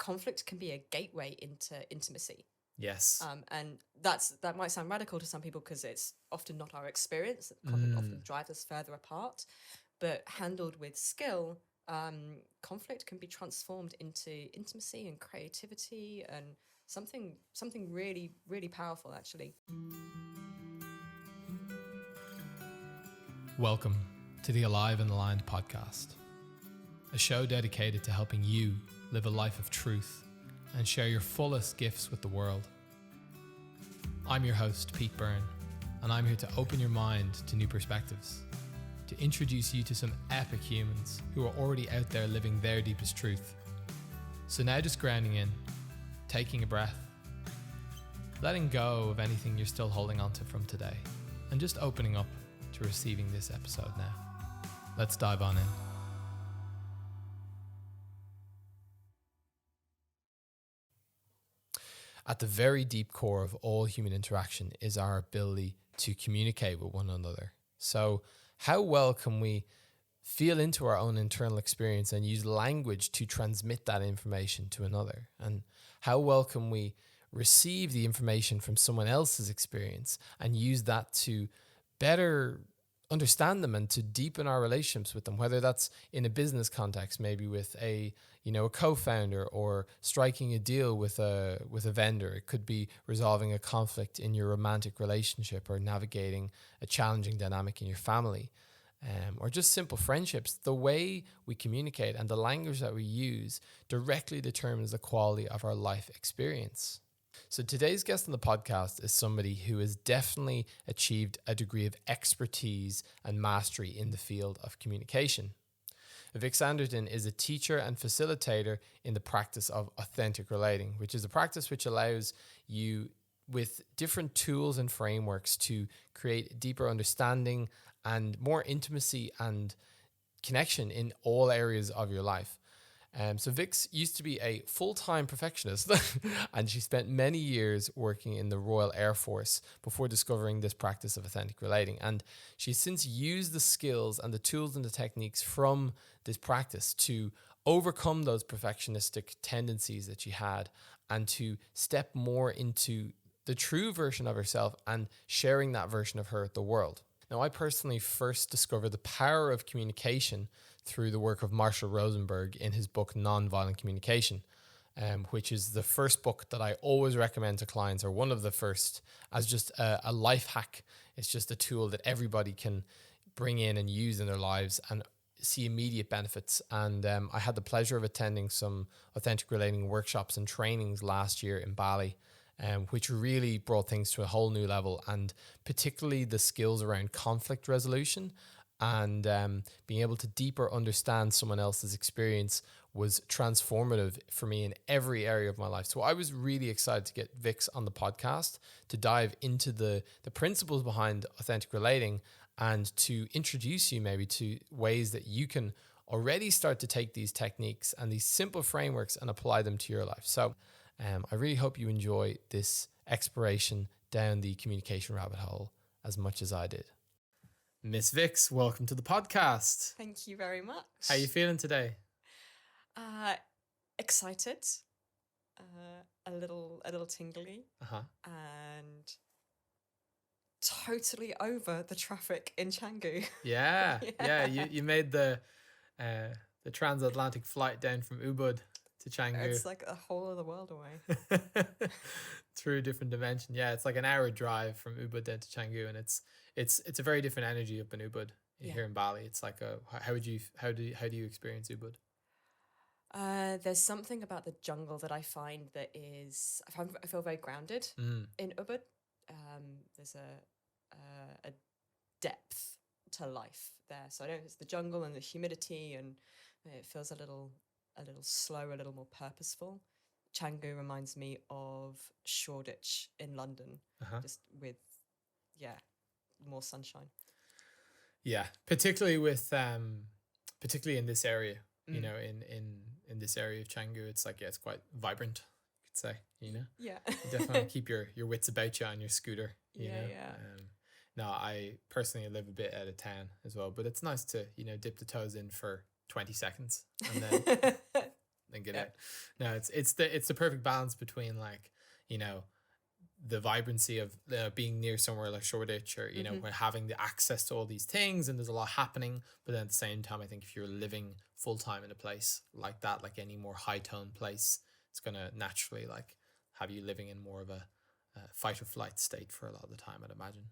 conflict can be a gateway into intimacy. Yes. And that might sound radical to some people because it's often not our experience. Conflict often drives us further apart, but handled with skill, conflict can be transformed into intimacy and creativity and something really, really powerful, actually. Welcome to the Alive and Aligned podcast, a show dedicated to helping you live a life of truth and share your fullest gifts with the world. I'm your host, Pete Byrne, and I'm here to open your mind to new perspectives, to introduce you to some epic humans who are already out there living their deepest truth. So now just grounding in, taking a breath, letting go of anything you're still holding onto from today, and just opening up to receiving this episode now. Let's dive on in. At the very deep core of all human interaction is our ability to communicate with one another. So how well can we feel into our own internal experience and use language to transmit that information to another? And how well can we receive the information from someone else's experience and use that to better understand them and to deepen our relationships with them, whether that's in a business context, maybe with a co-founder, or striking a deal with a vendor. It could be resolving a conflict in your romantic relationship, or navigating a challenging dynamic in your family, or just simple friendships. The way we communicate and the language that we use directly determines the quality of our life experience. So today's guest on the podcast is somebody who has definitely achieved a degree of expertise and mastery in the field of communication. Vix Anderton is a teacher and facilitator in the practice of authentic relating, which is a practice which allows you, with different tools and frameworks, to create deeper understanding and more intimacy and connection in all areas of your life. So Vix used to be a full-time perfectionist and she spent many years working in the Royal Air Force before discovering this practice of authentic relating. And she's since used the skills and the tools and the techniques from this practice to overcome those perfectionistic tendencies that she had and to step more into the true version of herself and sharing that version of her with the world. Now, I personally first discovered the power of communication through the work of Marshall Rosenberg in his book, Nonviolent Communication, which is the first book that I always recommend to clients, or one of the first, as just a life hack. It's just a tool that everybody can bring in and use in their lives and see immediate benefits. And I had the pleasure of attending some authentic relating workshops and trainings last year in Bali, which really brought things to a whole new level, and particularly the skills around conflict resolution and being able to deeper understand someone else's experience was transformative for me in every area of my life. So I was really excited to get Vix on the podcast to dive into the principles behind authentic relating and to introduce you maybe to ways that you can already start to take these techniques and these simple frameworks and apply them to your life. So I really hope you enjoy this exploration down the communication rabbit hole as much as I did. Miss Vix, welcome to the podcast. Thank you very much. How are you feeling today? Excited, a little tingly, and totally over the traffic in Canggu. Yeah. You made the transatlantic flight down from Ubud to Canggu. It's like a whole other world away. Through a different dimension. Yeah, it's like an hour drive from Ubud down to Canggu, and it's a very different energy up in Ubud here in Bali. It's like how do you experience Ubud? There's something about the jungle that I find I feel very grounded in Ubud. There's a depth to life there. So I know it's the jungle and the humidity, and it feels a little slow, a little more purposeful. Canggu reminds me of Shoreditch in London, just with more sunshine. Yeah, particularly in this area. You know, in this area of Canggu, it's like it's quite vibrant, you could say. You know, you definitely keep your wits about you on your scooter. You know? No, I personally live a bit out of town as well, but it's nice to dip the toes in for 20 seconds and then then get out. No, it's the perfect balance between like, you know, the vibrancy of being near somewhere like Shoreditch, or you know, we're having the access to all these things and there's a lot happening, but then at the same time I think if you're living full time in a place like that, like any more high tone place, it's gonna naturally like have you living in more of a fight or flight state for a lot of the time, I'd imagine.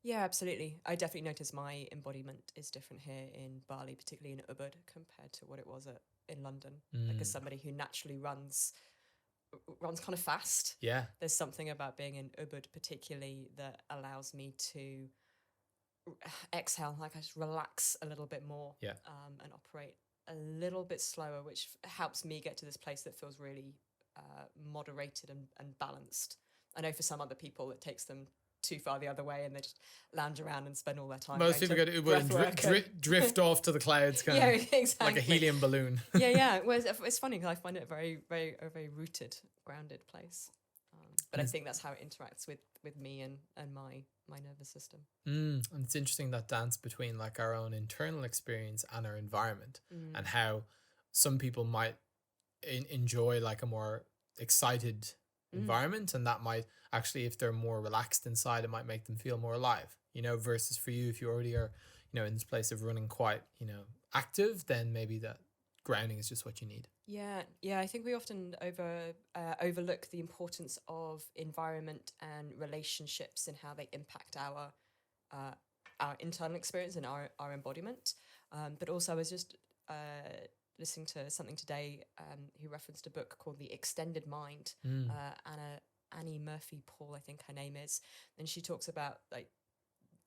Yeah, absolutely. I definitely notice my embodiment is different here in Bali, particularly in Ubud, compared to what it was in London. Like, as somebody who naturally runs kind of fast. Yeah. There's something about being in Ubud particularly that allows me to exhale, like I just relax a little bit more, and operate a little bit slower, which helps me get to this place that feels really moderated and balanced. I know for some other people it takes them too far the other way and they just lounge around and spend all their time. Most people go to Ubud and drift off to the clouds, kind of exactly. Like a helium balloon. Yeah. Well, it's funny because I find it a very rooted, grounded place. But I think that's how it interacts with me and my nervous system. And it's interesting, that dance between like our own internal experience and our environment, and how some people might enjoy like a more excited environment, and that might actually, if they're more relaxed inside, it might make them feel more alive, you know, versus for you, if you already are, you know, in this place of running quite, you know, active, then maybe that grounding is just what you need. Yeah. I think we often overlook the importance of environment and relationships and how they impact our internal experience and our embodiment. But also, I was just listening to something today who referenced a book called The Extended Mind. Annie Murphy Paul, I think her name is, and she talks about like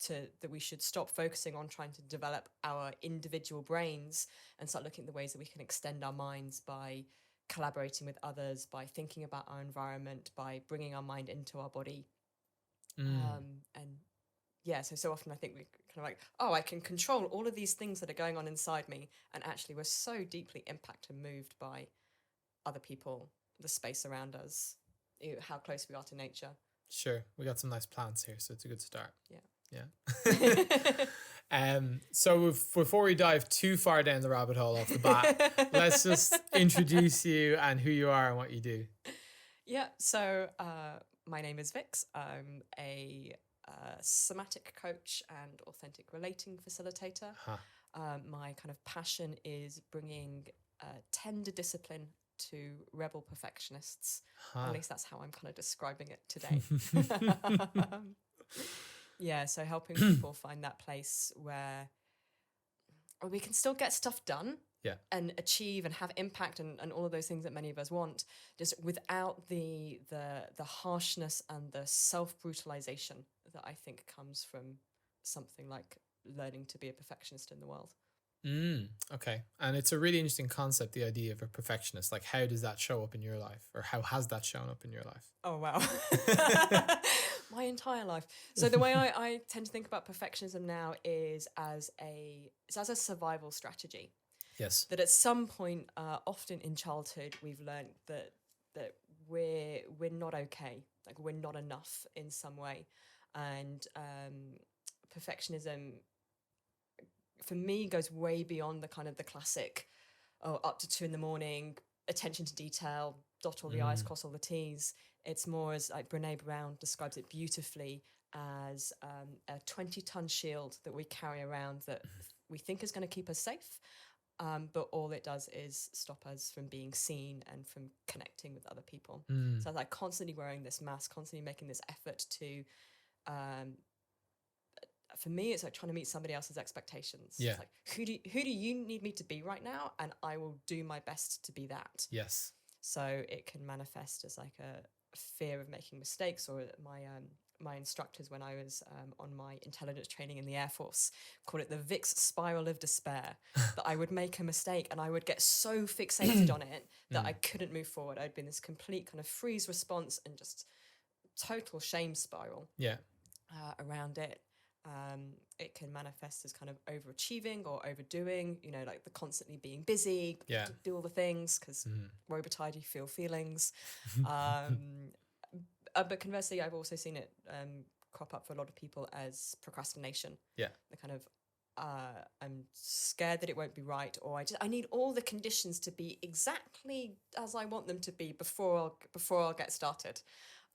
that we should stop focusing on trying to develop our individual brains and start looking at the ways that we can extend our minds by collaborating with others, by thinking about our environment, by bringing our mind into our body. And yeah, so often I think we kind of like, oh, I can control all of these things that are going on inside me, and actually we're so deeply impacted and moved by other people, the space around us, how close we are to nature. Sure, we got some nice plants here, so it's a good start. Yeah. So before we dive too far down the rabbit hole off the bat, let's just introduce you and who you are and what you do. Yeah, so my name is Vix. I'm a somatic coach and authentic relating facilitator. My kind of passion is bringing tender discipline to rebel perfectionists. At least that's how I'm kind of describing it today. Yeah, so helping people find that place where we can still get stuff done, and achieve and have impact and all of those things that many of us want, just without the harshness and the self-brutalization that I think comes from something like learning to be a perfectionist in the world. Okay. And it's a really interesting concept, the idea of a perfectionist. Like, how does that show up in your life, or how has that shown up in your life? Oh, wow. My entire life. So the way I tend to think about perfectionism now is as a survival strategy. Yes. That at some point, often in childhood, we've learned that we're not okay, like we're not enough in some way, and perfectionism for me goes way beyond the kind of the classic, up to 2 a.m, attention to detail, dot all the I's, cross all the T's. It's more as like Brene Brown describes it beautifully as a 20-ton shield that we carry around that we think is going to keep us safe. But all it does is stop us from being seen and from connecting with other people. So I'm like constantly wearing this mask, constantly making this effort to, for me, it's like trying to meet somebody else's expectations. Yeah. It's like, who do you need me to be right now? And I will do my best to be that. Yes. So it can manifest as like a fear of making mistakes, or my instructors when I was on my intelligence training in the Air Force called it the Vix spiral of despair. That I would make a mistake and I would get so fixated on it that I couldn't move forward. I'd be in this complete kind of freeze response and just total shame spiral around it. It can manifest as kind of overachieving or overdoing, you know, like the constantly being busy, to do all the things because robotide, you feel feelings. But conversely, I've also seen it crop up for a lot of people as procrastination. Yeah. The kind of I'm scared that it won't be right, or I need all the conditions to be exactly as I want them to be before I'll get started.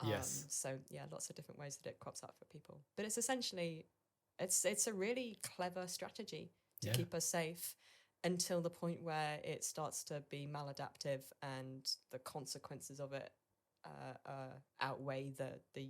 Yes. So yeah, lots of different ways that it crops up for people, but it's essentially it's a really clever strategy to keep us safe until the point where it starts to be maladaptive and the consequences of it outweigh the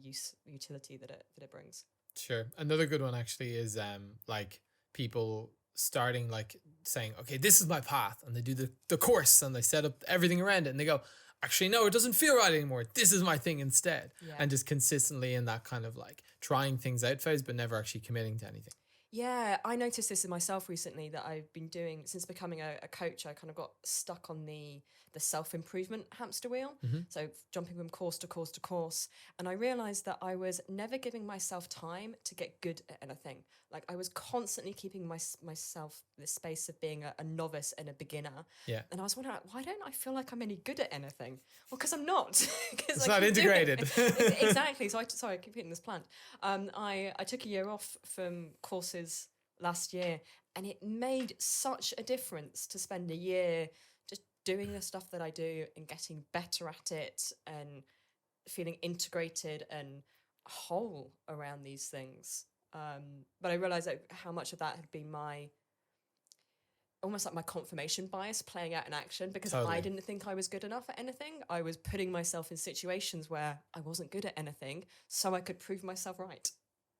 utility that it brings. Sure. Another good one actually is like people starting like saying, okay, this is my path, and they do the course and they set up everything around it and they go, actually no, it doesn't feel right anymore, this is my thing instead. And just consistently in that kind of like trying things out phase but never actually committing to anything. Yeah, I noticed this in myself recently that I've been doing since becoming a coach. I kind of got stuck on the self-improvement hamster wheel. So jumping from course to course to course. And I realized that I was never giving myself time to get good at anything. Like I was constantly keeping myself this space of being a novice and a beginner. Yeah. And I was wondering, why don't I feel like I'm any good at anything? Well, because I'm not. It's not integrated. Exactly. So I keep hitting this plant. I took a year off from courses last year, and it made such a difference to spend a year just doing the stuff that I do and getting better at it and feeling integrated and whole around these things. But I realized that how much of that had been almost like my confirmation bias playing out in action, because I didn't think I was good enough at anything. I was putting myself in situations where I wasn't good at anything so I could prove myself right.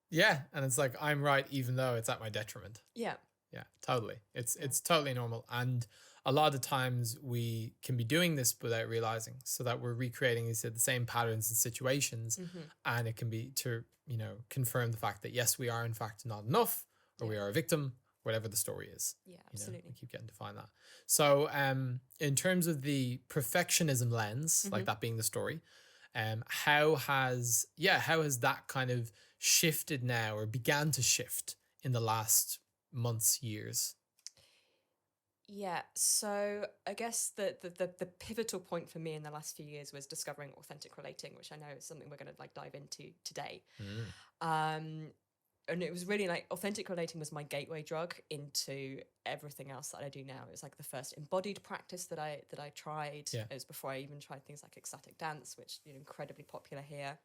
Yeah, and it's like I'm right even though it's at my detriment. Yeah. Yeah, totally. It's totally normal. And a lot of the times we can be doing this without realizing, so that we're recreating, you said, the same patterns and situations. And it can be to, confirm the fact that yes, we are in fact not enough, or we are a victim, whatever the story is. Yeah, absolutely. We keep getting to find that. So in terms of the perfectionism lens, like that being the story, how has that kind of shifted now, or began to shift in the last months, years? Yeah, so I guess the pivotal point for me in the last few years was discovering authentic relating, which I know is something we're going to dive into today. And it was really like authentic relating was my gateway drug into everything else that I do now. It was like the first embodied practice that I tried. Yeah. It was before I even tried things like ecstatic dance, which incredibly popular here.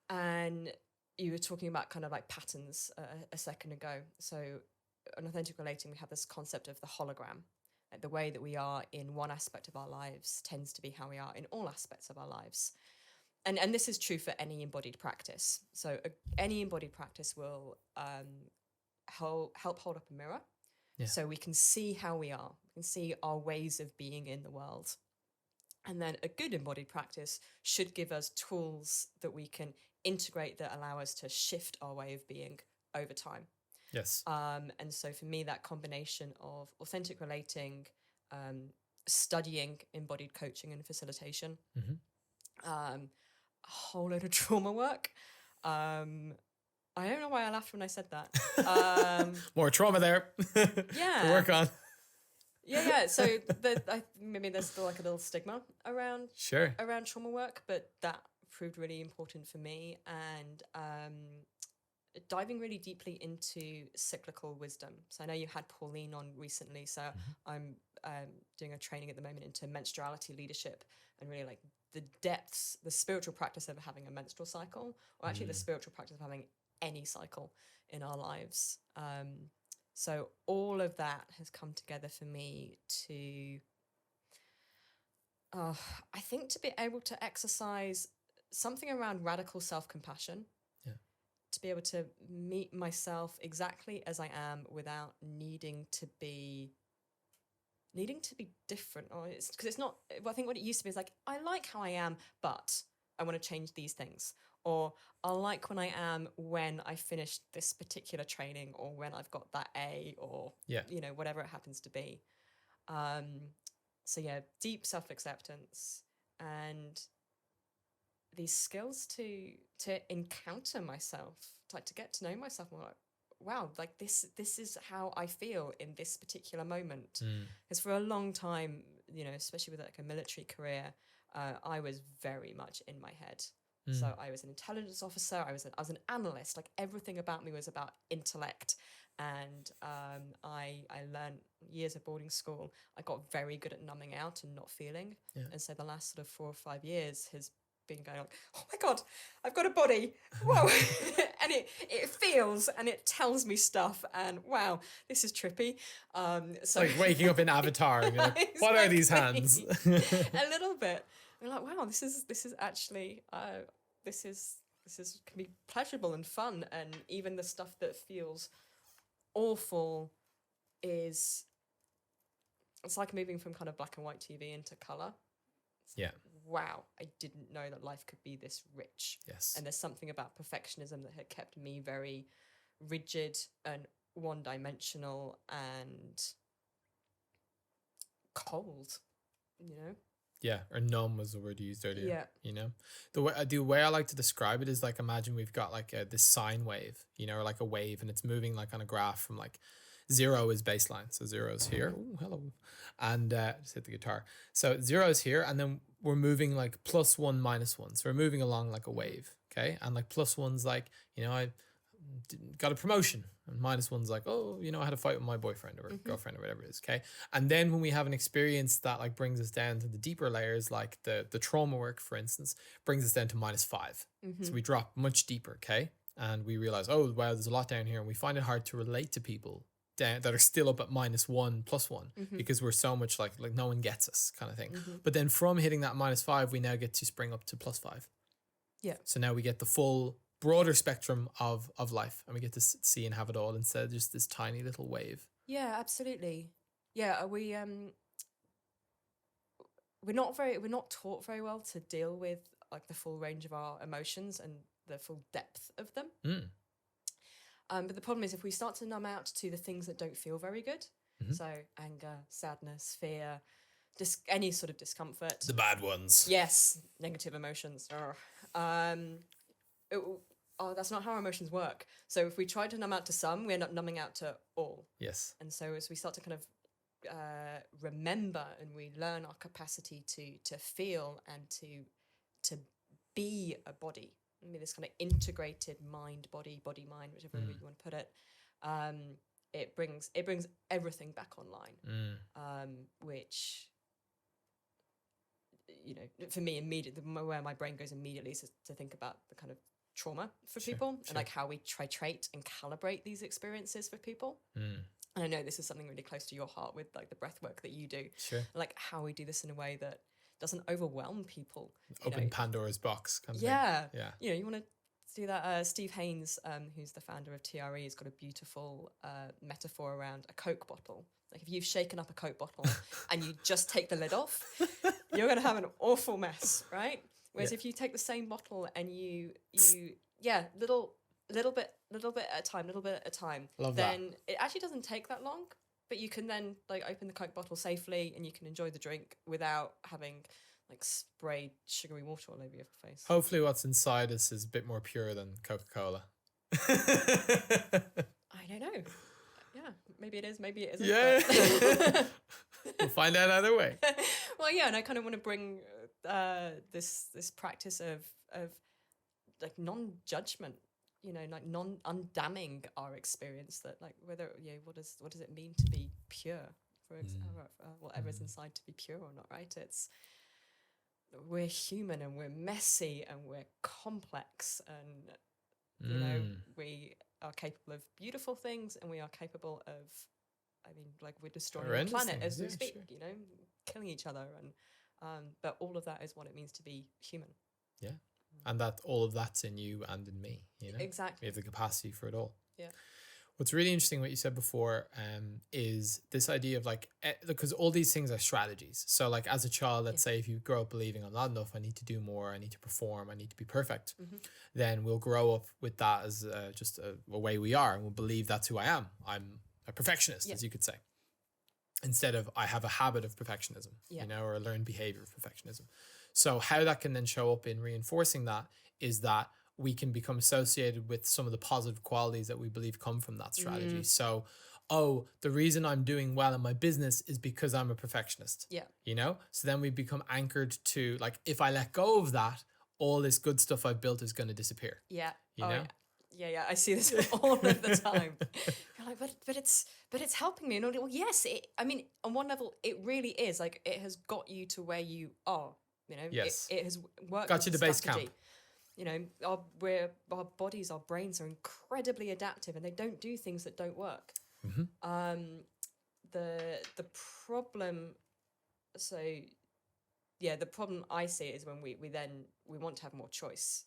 And you were talking about kind of like patterns a second ago. So in authentic relating, we have this concept of the hologram. Like the way that we are in one aspect of our lives tends to be how we are in all aspects of our lives. And this is true for any embodied practice. So any embodied practice will help hold up a mirror, so we can see how we are. We can see our ways of being in the world. And then a good embodied practice should give us tools that we can integrate that allow us to shift our way of being over time. Yes. And so for me, that combination of authentic relating, studying embodied coaching and facilitation, a whole load of trauma work. I don't know why I laughed when I said that. More trauma there. Yeah. To work on. Yeah. So maybe there's still like a little stigma around trauma work, but that proved really important for me. And diving really deeply into cyclical wisdom. So I know you had Pauline on recently. So I'm doing a training at the moment into menstruality leadership, and really like the depths, the spiritual practice of having a menstrual cycle, or actually the spiritual practice of having any cycle in our lives. So all of that has come together for me to, I think, to be able to exercise something around radical self-compassion, to be able to meet myself exactly as I am without needing to be different. Or it's because it's not, I think what it used to be is like, I like how I am, but I want to change these things. Or I like when I am when I finished this particular training, or when I've got that A, or, whatever it happens to be. So yeah, deep self-acceptance and these skills to encounter myself, to get to know myself more. Like, wow, like this is how I feel in this particular moment. Because for a long time, especially with like a military career, I was very much in my head. So I was an intelligence officer. I was an analyst. Like everything about me was about intellect. And I learned years of boarding school. I got very good at numbing out and not feeling. Yeah. And so the last sort of 4 or 5 years has been going like, oh my God, I've got a body. Whoa. And it feels and it tells me stuff. And wow, this is trippy. So Like waking up in Avatar and you're like, exactly. what are these hands? A little bit. I'm like, wow, this is actually this is can be pleasurable and fun. And even the stuff that feels awful it's like moving from kind of black and white TV into color. Yeah. Wow, I didn't know that life could be this rich. Yes. And there's something about perfectionism that had kept me very rigid and one-dimensional and cold, you know? Yeah, or numb was the word you used earlier. Yeah. You know, the way I like to describe it is like, imagine we've got like this sine wave, you know, or like a wave, and it's moving like on a graph from like 0 is baseline, so 0 is here. Ooh, hello, and just hit the guitar. So 0 is here, and then we're moving like +1, -1. So we're moving along like a wave, okay, and like +1's like, you know, I got a promotion, and -1's like, oh, you know, I had a fight with my boyfriend or girlfriend or whatever it is, okay. And then when we have an experience that like brings us down to the deeper layers, like the trauma work, for instance, brings us down to -5. So we drop much deeper, okay, and we realize, oh wow, there's a lot down here, and we find it hard to relate to people down that are still up at -1, +1, because we're so much like no one gets us kind of thing. But then from hitting that -5, we now get to spring up to +5. Yeah. So now we get the full broader spectrum of life, and we get to see and have it all instead of just this tiny little wave. Yeah, absolutely. Yeah, we're not taught very well to deal with like the full range of our emotions and the full depth of them. But the problem is if we start to numb out to the things that don't feel very good, so anger, sadness, fear, any sort of discomfort, The bad ones. yes, negative emotions, that's not how our emotions work. So if we try to numb out to some, we end up numbing out to all. Yes. And so as we start to kind of remember and we learn our capacity to feel and to be a body, I mean, this kind of integrated mind, body, mind, whichever way you want to put it, it brings everything back online, which, you know, for me, immediately, where my brain goes immediately is to think about the kind of trauma for people and like how we titrate and calibrate these experiences for people. And I know this is something really close to your heart with like the breath work that you do. Like how we do this in a way that doesn't overwhelm people. Open Pandora's box kind of thing. Yeah. You know, you want to do that. Steve Haynes, who's the founder of TRE, has got a beautiful metaphor around a Coke bottle. Like if you've shaken up a Coke bottle and you just take the lid off, you're going to have an awful mess, right? Whereas if you take the same bottle and you little bit at a time, Love then that. it actually doesn't take that long. But you can then like open the Coke bottle safely and you can enjoy the drink without having like sprayed sugary water all over your face. Hopefully what's inside us is a bit more pure than Coca-Cola. I don't know. Yeah, maybe it is, maybe it isn't. Yeah. We'll find out either way. Well, yeah, and I kind of want to bring this practice of like non-judgment, you know, like undamning our experience, that like whether, you know, what does it mean to be pure, for example, whatever is inside to be pure or not, right? We're human and we're messy and we're complex, and you know, we are capable of beautiful things and we are capable of, I mean, like we're destroying the planet as we speak, you know, killing each other, and but all of that is what it means to be human. Yeah. And that all of that's in you and in me, you know? Exactly. We have the capacity for it all. Yeah. What's really interesting, what you said before, is this idea of like, because all these things are strategies. So like as a child, let's say if you grow up believing I'm not enough, I need to do more, I need to perform, I need to be perfect, then we'll grow up with that as just a way we are, and we'll believe that's who I am. I'm a perfectionist, as you could say, instead of I have a habit of perfectionism, you know, or a learned behavior of perfectionism. So how that can then show up in reinforcing that is that we can become associated with some of the positive qualities that we believe come from that strategy. So, oh, the reason I'm doing well in my business is because I'm a perfectionist. Yeah. You know? So then we become anchored to, like, if I let go of that, all this good stuff I've built is going to disappear. Yeah. You know? Yeah. I see this all of the time. You're like, but it's helping me. And well, yes, I mean, on one level, it really is. Like, it has got you to where you are. You know, Yes. it has worked. Got you to base strategy. camp. You know, our bodies, our brains are incredibly adaptive, and they don't do things that don't work. The problem, so yeah, the problem I see is when we want to have more choice.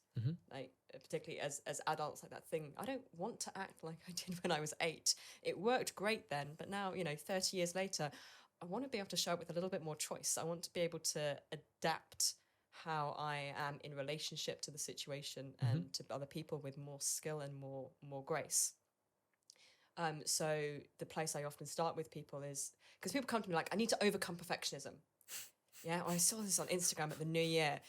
Like, particularly as adults, like that thing, I don't want to act like I did when I was 8. It worked great then, but now, 30 years later, I want to be able to show up with a little bit more choice. I want to be able to adapt how I am in relationship to the situation and to other people with more skill and more grace. So the place I often start with people is, because people come to me like, I need to overcome perfectionism. Yeah, I saw this on Instagram at the new year.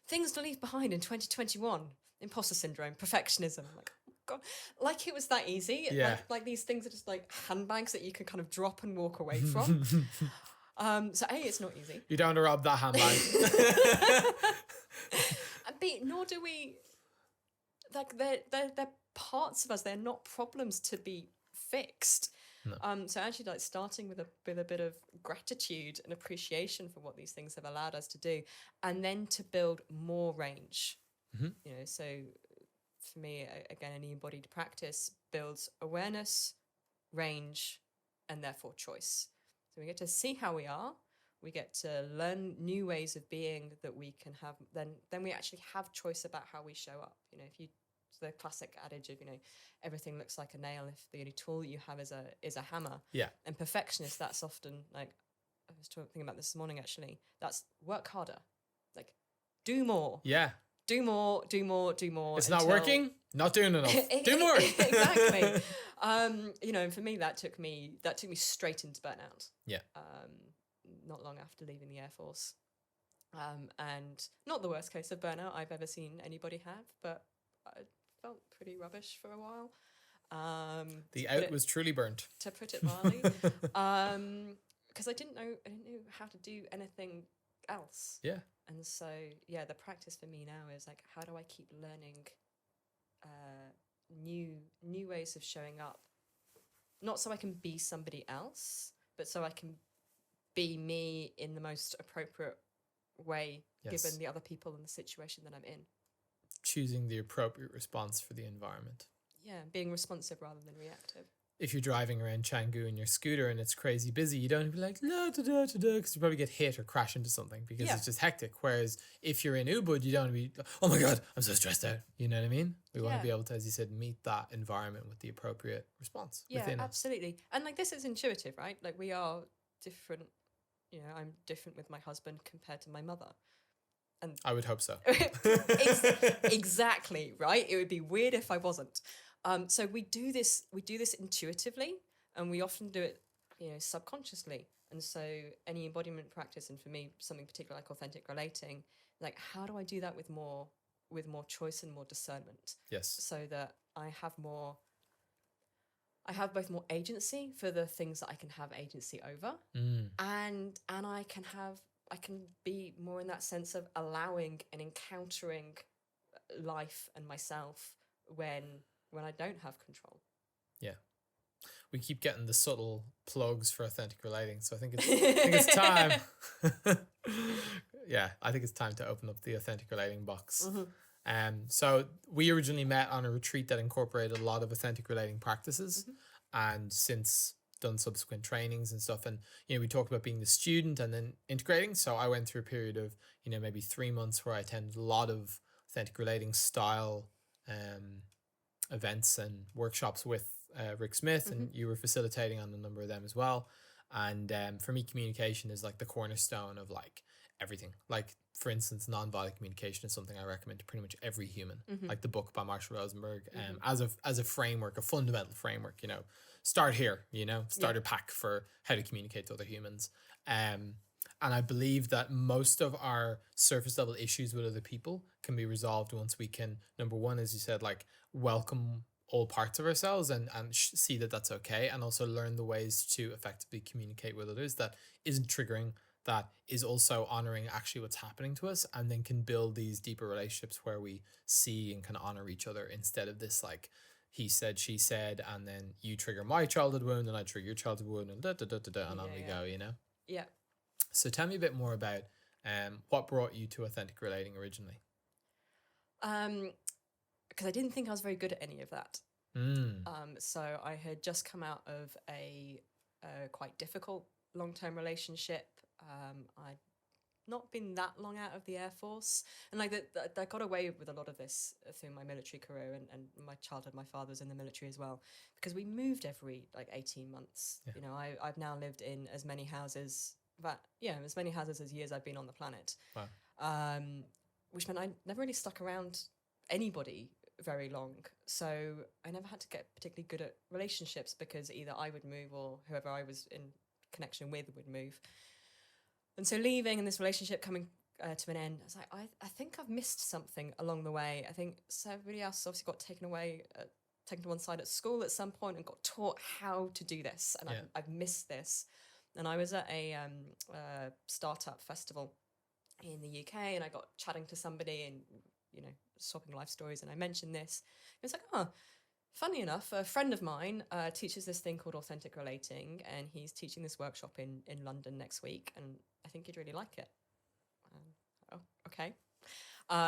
Things to leave behind in 2021. Imposter syndrome, perfectionism. I'm like, oh God, like it was that easy. Yeah. Like these things are just like handbags that you can kind of drop and walk away from. So A, it's not easy. You don't want to rob that handbag. And B, nor do we, like, they're parts of us. They're not problems to be fixed. No. So actually, like, starting with a bit of gratitude and appreciation for what these things have allowed us to do, and then to build more range. So for me, again, an embodied practice builds awareness, range, and therefore choice. So we get to see how we are. We get to learn new ways of being that we can have. Then we actually have choice about how we show up. If you, the classic adage of, everything looks like a nail if the only tool you have is a hammer. Yeah. And perfectionist, that's often like, I was thinking about this morning actually. That's work harder, like do more. Yeah. Do more. It's not working. Not doing enough. Do more. Exactly. And for me, that took me straight into burnout. Yeah. Not long after leaving the Air Force. And not the worst case of burnout I've ever seen anybody have, but I felt pretty rubbish for a while. The out was truly burnt. To put it mildly. Because I didn't know how to do anything else. Yeah. And so, yeah, the practice for me now is like, how do I keep learning new ways of showing up? Not so I can be somebody else, but so I can be me in the most appropriate way, given the other people and the situation that I'm in. Choosing the appropriate response for the environment. Yeah, being responsive rather than reactive. If you're driving around Canggu in your scooter and it's crazy busy, you don't be like, no, because you probably get hit or crash into something because it's just hectic. Whereas if you're in Ubud, you don't want to be, oh my God, I'm so stressed out. You know what I mean? We want to be able to, as you said, meet that environment with the appropriate response within us. Absolutely. And like, this is intuitive, right? Like, we are different. I'm different with my husband compared to my mother. And I would hope so. Exactly, right? It would be weird if I wasn't. So we do this intuitively, and we often do it, subconsciously. And so any embodiment practice, and for me, something particular like authentic relating, like, how do I do that with more choice and more discernment? Yes. So that I have both more agency for the things that I can have agency over, and I can be more in that sense of allowing and encountering life and myself when I don't have control. Yeah. We keep getting the subtle plugs for authentic relating, so I think it's time. Yeah, I think it's time to open up the authentic relating box. So we originally met on a retreat that incorporated a lot of authentic relating practices, and since done subsequent trainings and stuff. And we talked about being the student and then integrating. So I went through a period of maybe 3 months where I attended a lot of authentic relating style events and workshops with Rick Smith, and you were facilitating on a number of them as well. And for me, communication is like the cornerstone of like everything. Like, for instance, nonviolent communication is something I recommend to pretty much every human. Like the book by Marshall Rosenberg, as a framework, a fundamental framework. Start here. Start a pack for how to communicate to other humans. And I believe that most of our surface level issues with other people can be resolved once we can, number one, as you said, like welcome all parts of ourselves and see that that's okay, and also learn the ways to effectively communicate with others that isn't triggering, that is also honoring actually what's happening to us, and then can build these deeper relationships where we see and can honor each other, instead of this like he said, she said, and then you trigger my childhood wound and I trigger your childhood wound, and and on we go, you know? Yeah. So tell me a bit more about what brought you to authentic relating originally. Because I didn't think I was very good at any of that. So I had just come out of a quite difficult long-term relationship. I'd not been that long out of the Air Force, and like I got away with a lot of this through my military career and my childhood. My father was in the military as well, because we moved every like 18 months. You know, I've now lived in as many houses as years I've been on the planet. Wow. Which meant I never really stuck around anybody very long. So I never had to get particularly good at relationships, because either I would move or whoever I was in connection with would move. And so leaving and this relationship coming to an end, I was like, I think I've missed something along the way. I think so everybody else obviously got taken to one side at school at some point and got taught how to do this. And I've missed this. And I was at a startup festival in the UK, and I got chatting to somebody and, you know, swapping life stories, and I mentioned this. It was like, oh, funny enough, a friend of mine teaches this thing called authentic relating, and he's teaching this workshop in London next week, and I think you'd really like it. Oh, okay.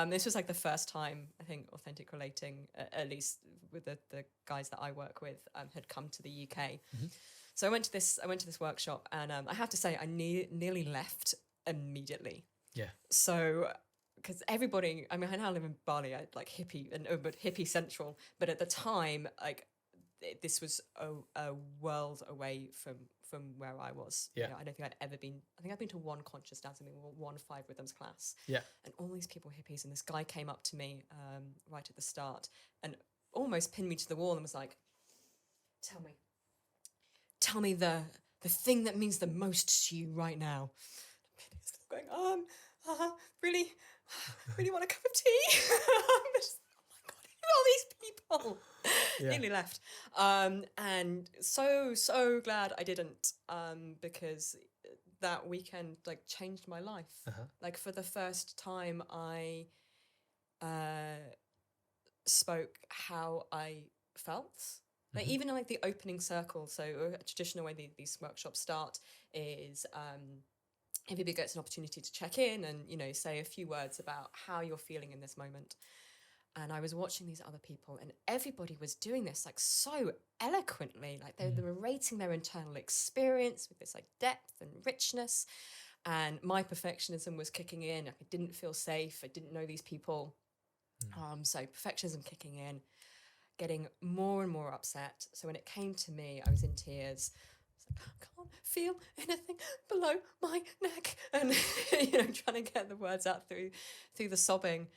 This was like the first time I think authentic relating, at least with the guys that I work with, had come to the UK. Mm-hmm. So I went to this workshop, and I have to say I nearly left immediately. Yeah. So, because everybody, I mean, I now live in Bali, like hippie but hippie central. But at the time, like this was a world away from where I was. Yeah. You know, I don't think I'd ever been. I think I've been to one conscious dancing, one 5 rhythms class. Yeah. And all these people were hippies, and this guy came up to me right at the start and almost pinned me to the wall and was like, "Tell me the thing that means the most to you right now." I'm going, really want a cup of tea? I'm just, oh my God, who are these people? Yeah. Nearly left. And so glad I didn't, because that weekend like changed my life. Like for the first time I spoke how I felt. Like even in like the opening circle, so a traditional way these workshops start is everybody gets an opportunity to check in and, you know, say a few words about how you're feeling in this moment. And I was watching these other people, and everybody was doing this like so eloquently, like they were rating their internal experience with this like depth and richness. And my perfectionism was kicking in. I didn't feel safe. I didn't know these people. So perfectionism kicking in, getting more and more upset. So when it came to me, I was in tears. I can't feel anything below my neck, and you know, trying to get the words out through the sobbing.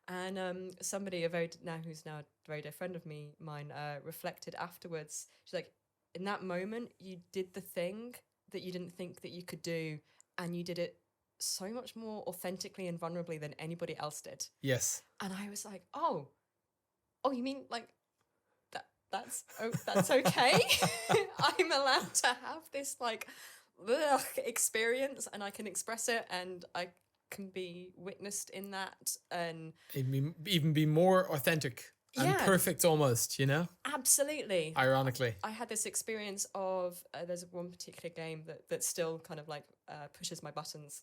And somebody who's now a very dear friend of mine reflected afterwards. She's like, in that moment you did the thing that you didn't think that you could do, and you did it so much more authentically and vulnerably than anybody else did. Yes. And I was like, oh you mean like that's okay? I'm allowed to have this like experience, and I can express it, and I can be witnessed in that, and even be more authentic and perfect almost, you know? Absolutely. Ironically. I had this experience of, there's one particular game that still kind of like pushes my buttons.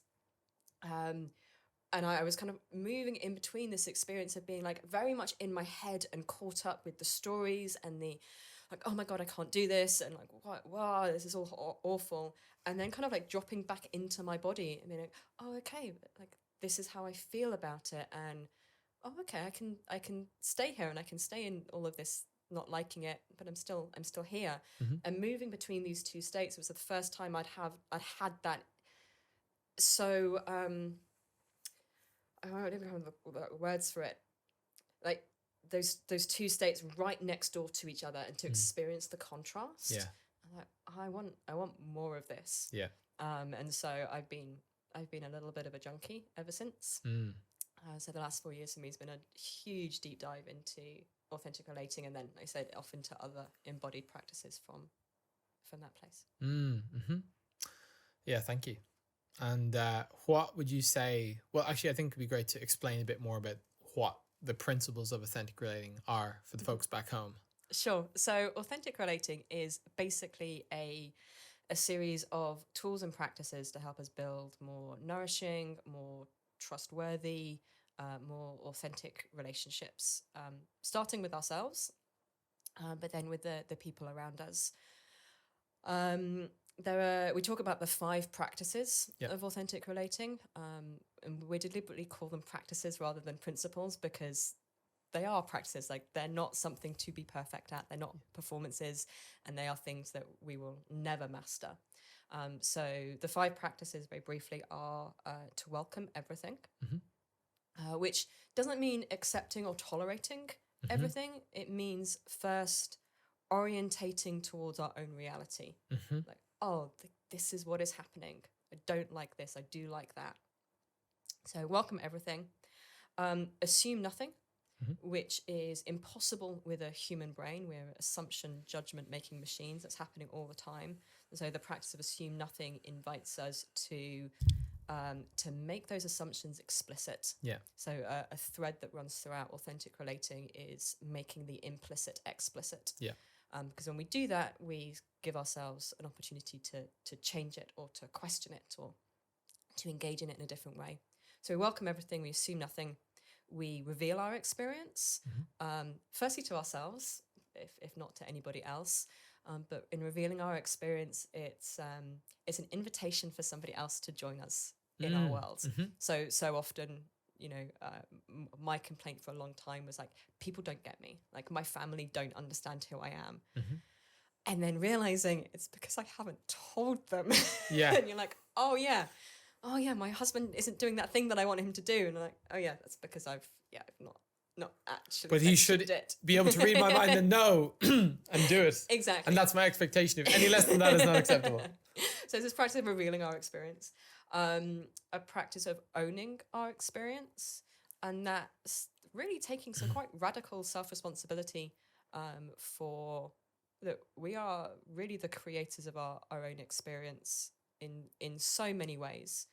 And I was kind of moving in between this experience of being like very much in my head and caught up with the stories and the like, oh my God, I can't do this. And like, wow, this is all awful. And then kind of like dropping back into my body and being like, oh, okay, like this is how I feel about it. And oh, okay, I can stay here, and I can stay in all of this not liking it, but I'm still here. And moving between these two states was the first time I'd had that. So I don't even have the words for it. Like those two states right next door to each other, and to experience the contrast. Yeah. I'm like, I want more of this. Yeah. And so I've been a little bit of a junkie ever since. So the last 4 years for me has been a huge deep dive into authentic relating, and then like I said, off into other embodied practices from that place. Yeah, thank you. And what would you say? Well, actually, I think it'd be great to explain a bit more about what the principles of authentic relating are for the folks back home. Sure. So authentic relating is basically a series of tools and practices to help us build more nourishing, more trustworthy, more authentic relationships, starting with ourselves, but then with the people around us. We talk about the 5 practices of authentic relating, and we deliberately call them practices rather than principles because they are practices. Like, they're not something to be perfect at. They're not performances, and they are things that we will never master. So the 5 practices, very briefly, are to welcome everything, which doesn't mean accepting or tolerating everything. It means first orientating towards our own reality. Like, this is what is happening. I don't like this. I do like that. So welcome everything. Assume nothing, which is impossible with a human brain. We're assumption, judgment making machines. That's happening all the time. And so the practice of assume nothing invites us to make those assumptions explicit. Yeah. So a thread that runs throughout authentic relating is making the implicit explicit. Yeah. Because when we do that, we give ourselves an opportunity to change it or to question it or to engage in it in a different way. So we welcome everything, we assume nothing, we reveal our experience, firstly to ourselves, if not to anybody else. But in revealing our experience, it's an invitation for somebody else to join us in our world. So often, my complaint for a long time was like, people don't get me. Like, my family don't understand who I am. And then realizing it's because I haven't told them. Yeah. And you're like, oh yeah, my husband isn't doing that thing that I want him to do. And I'm like, oh yeah, that's because I've not actually. But he should be able to read my mind and know and do it. Exactly. And that's my expectation. If any less than that is not acceptable. So it's this practice of revealing our experience, a practice of owning our experience, and that's really taking some quite radical self-responsibility for that we are really the creators of our own experience in so many ways.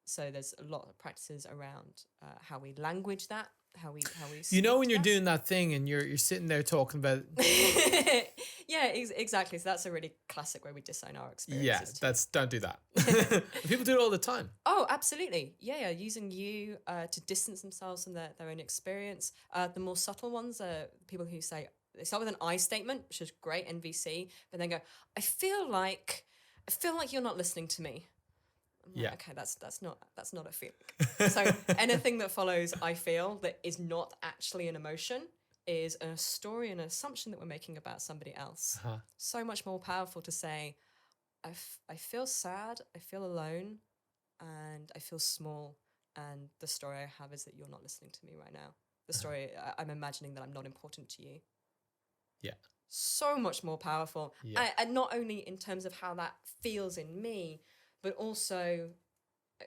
So there's a lot of practices around how we language that, how we when you're doing that thing and you're sitting there talking about yeah, exactly. So that's a really classic way we disown our experiences. Yeah, don't do that. People do it all the time. Oh, absolutely. Yeah, using you to distance themselves from their own experience. The more subtle ones are people who say, they start with an I statement, which is great, NVC, but then go, I feel like you're not listening to me. I'm like, okay, that's not a feeling. So anything that follows I feel that is not actually an emotion is a story and an assumption that we're making about somebody else. So much more powerful to say, I feel sad, I feel alone, and I feel small, and the story I have is that you're not listening to me right now. The story, I'm imagining that I'm not important to you. Yeah. So much more powerful. Yeah. And not only in terms of how that feels in me, but also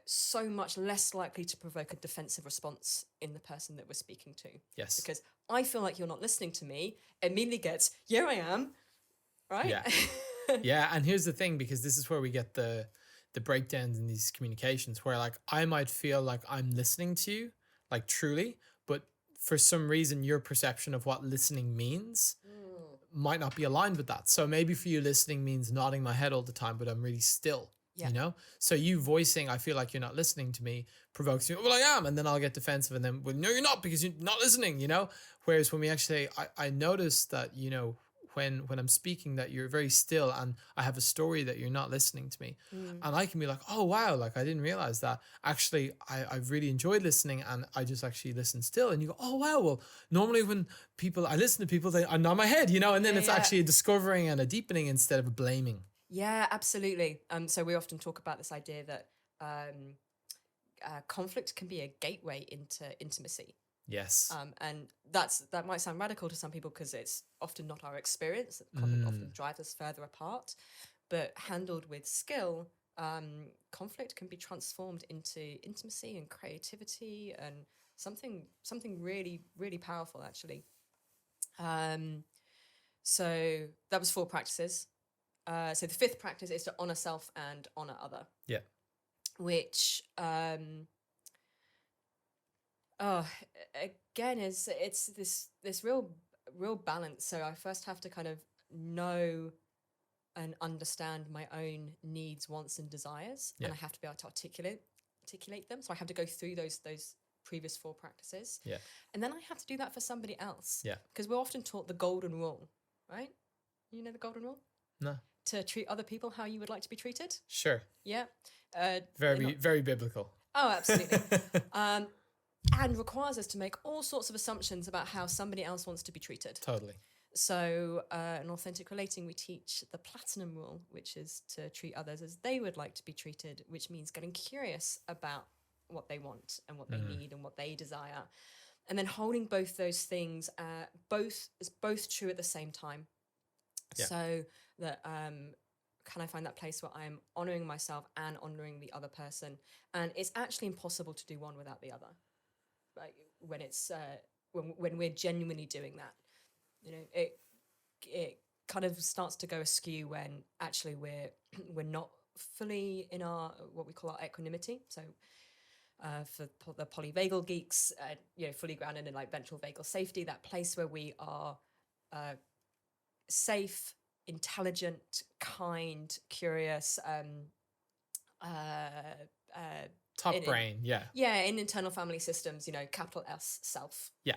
so much less likely to provoke a defensive response in the person that we're speaking to. Yes. Because I feel like you're not listening to me, immediately gets, yeah, I am. Right? Yeah. Yeah. And here's the thing, because this is where we get the breakdowns in these communications where, like, I might feel like I'm listening to you, like, truly, but for some reason your perception of what listening means might not be aligned with that. So maybe for you, listening means nodding my head all the time, but I'm really still. Yeah. So you voicing, I feel like you're not listening to me, provokes me. Well, I am. And then I'll get defensive and then, well, no, you're not, because you're not listening, Whereas when we actually, I notice that, when I'm speaking, that you're very still and I have a story that you're not listening to me. And I can be like, oh, wow, like, I didn't realize that. Actually, I've really enjoyed listening and I just actually listen still. And you go, oh, wow, well, normally when I listen to people, I nod my head, and then it's actually a discovering and a deepening instead of a blaming. Yeah, absolutely. So we often talk about this idea that conflict can be a gateway into intimacy. Yes. And that might sound radical to some people because it's often not our experience. Conflict often drives us further apart. But handled with skill, conflict can be transformed into intimacy and creativity and something really, really powerful, actually. So that was 4 practices. So the fifth practice is to honor self and honor other. Yeah. Which, again, it's this real balance. So I first have to kind of know and understand my own needs, wants, and desires, and I have to be able to articulate them. So I have to go through those previous 4 practices. Yeah. And then I have to do that for somebody else. Yeah. Because we're often taught the golden rule, right? You know the golden rule? No. To treat other people how you would like to be treated. Sure. Yeah. Very biblical. Oh, absolutely. And requires us to make all sorts of assumptions about how somebody else wants to be treated. Totally. So in authentic relating, we teach the platinum rule, which is to treat others as they would like to be treated, which means getting curious about what they want and what they need and what they desire. And then holding both those things, both true at the same time. Yeah. So that can I find that place where I'm honoring myself and honoring the other person? And it's actually impossible to do one without the other. Like when it's when we're genuinely doing that, you know, it kind of starts to go askew when actually we're not fully in our what we call our equanimity. So for the polyvagal geeks, you know, fully grounded in like ventral vagal safety, that place where we are safe, intelligent, kind, curious, top brain, in internal family systems, you know, capital S, self. Yeah.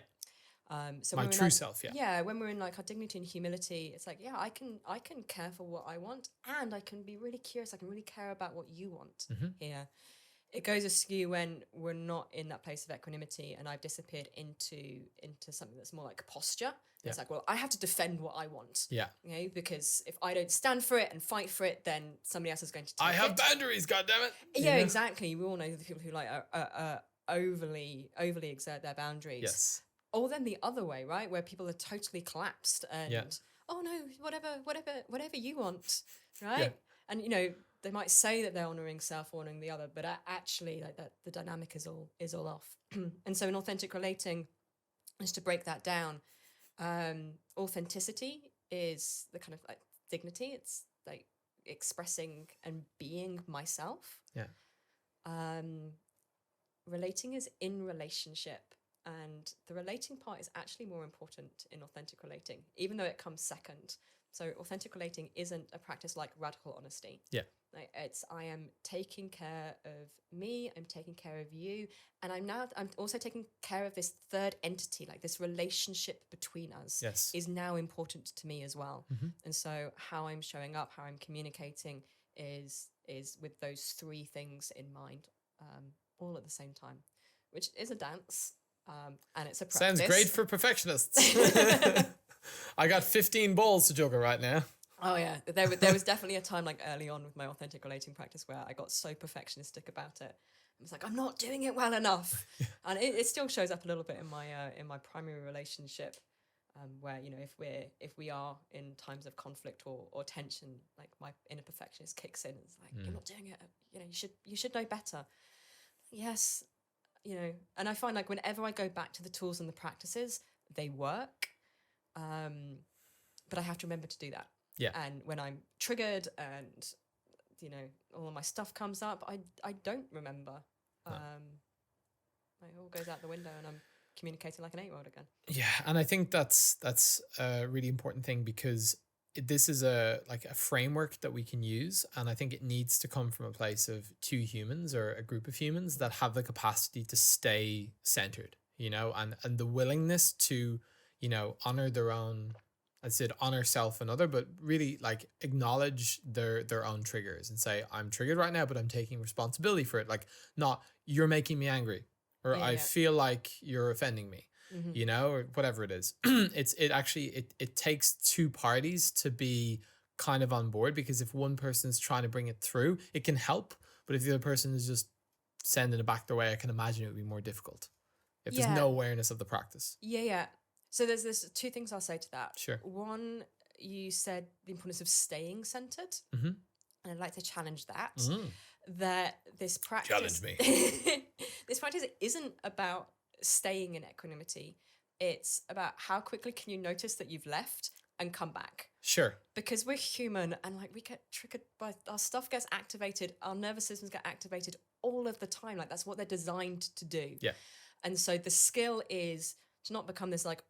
So my true self, when we're in like our dignity and humility, it's like, I can care for what I want, and I can be really curious. I can really care about what you want here. It goes askew when we're not in that place of equanimity, and I've disappeared into something that's more like posture. Yeah. It's like, well, I have to defend what I want. Yeah. You know, because if I don't stand for it and fight for it, then somebody else is going to take it. I have boundaries, goddammit. Yeah, exactly. We all know the people who like overly exert their boundaries. Yes. Or then the other way, right? Where people are totally collapsed and, oh no, whatever you want, right? Yeah. And, you know, they might say that they're honoring self, honoring the other, but actually like that the dynamic is all off. And so in authentic relating, just to break that down, authenticity is the kind of like dignity. It's like expressing and being myself. Yeah. Relating is in relationship. And the relating part is actually more important in authentic relating, even though it comes second. So authentic relating isn't a practice like radical honesty. Yeah. Like I am taking care of me, I'm taking care of you, and I'm also taking care of this third entity, like this relationship between us is now important to me as well. Mm-hmm. And so how I'm showing up, how I'm communicating is with those 3 things in mind, all at the same time, which is a dance. And it's a practice. Sounds great for perfectionists. I got 15 balls to juggle right now. Oh yeah, there was definitely a time like early on with my authentic relating practice where I got so perfectionistic about it. I was like, I'm not doing it well enough, and it still shows up a little bit in my primary relationship, where, you know, if we are in times of conflict or tension, like my inner perfectionist kicks in and is like, you're not doing it. You know, you should know better. Yes. You know, and I find like whenever I go back to the tools and the practices, they work. But I have to remember to do that. Yeah. And when I'm triggered and, you know, all of my stuff comes up, I don't remember. No. It all goes out the window and I'm communicating like an 8-year-old again. Yeah. And I think that's a really important thing, because this is a framework that we can use, and I think it needs to come from a place of 2 humans or a group of humans that have the capacity to stay centered, you know, and the willingness to, you know, honor their own, I said honor self and other, but really like acknowledge their own triggers and say, I'm triggered right now, but I'm taking responsibility for it. Like, not you're making me angry, or I feel like you're offending me. Mm-hmm. You know, or whatever it is. It takes 2 parties to be kind of on board, because if one person's trying to bring it through, it can help. But if the other person is just sending it back their way, I can imagine it would be more difficult if there's no awareness of the practice. Yeah. So there's 2 things I'll say to that. Sure. One, you said the importance of staying centered. Mm-hmm. And I'd like to challenge that. Mm-hmm. That this practice... Challenge me. This practice isn't about staying in equanimity. It's about how quickly can you notice that you've left and come back. Sure. Because we're human and like we get triggered by our stuff gets activated, our nervous systems get activated all of the time. Like that's what they're designed to do. Yeah. And so the skill is to not become this like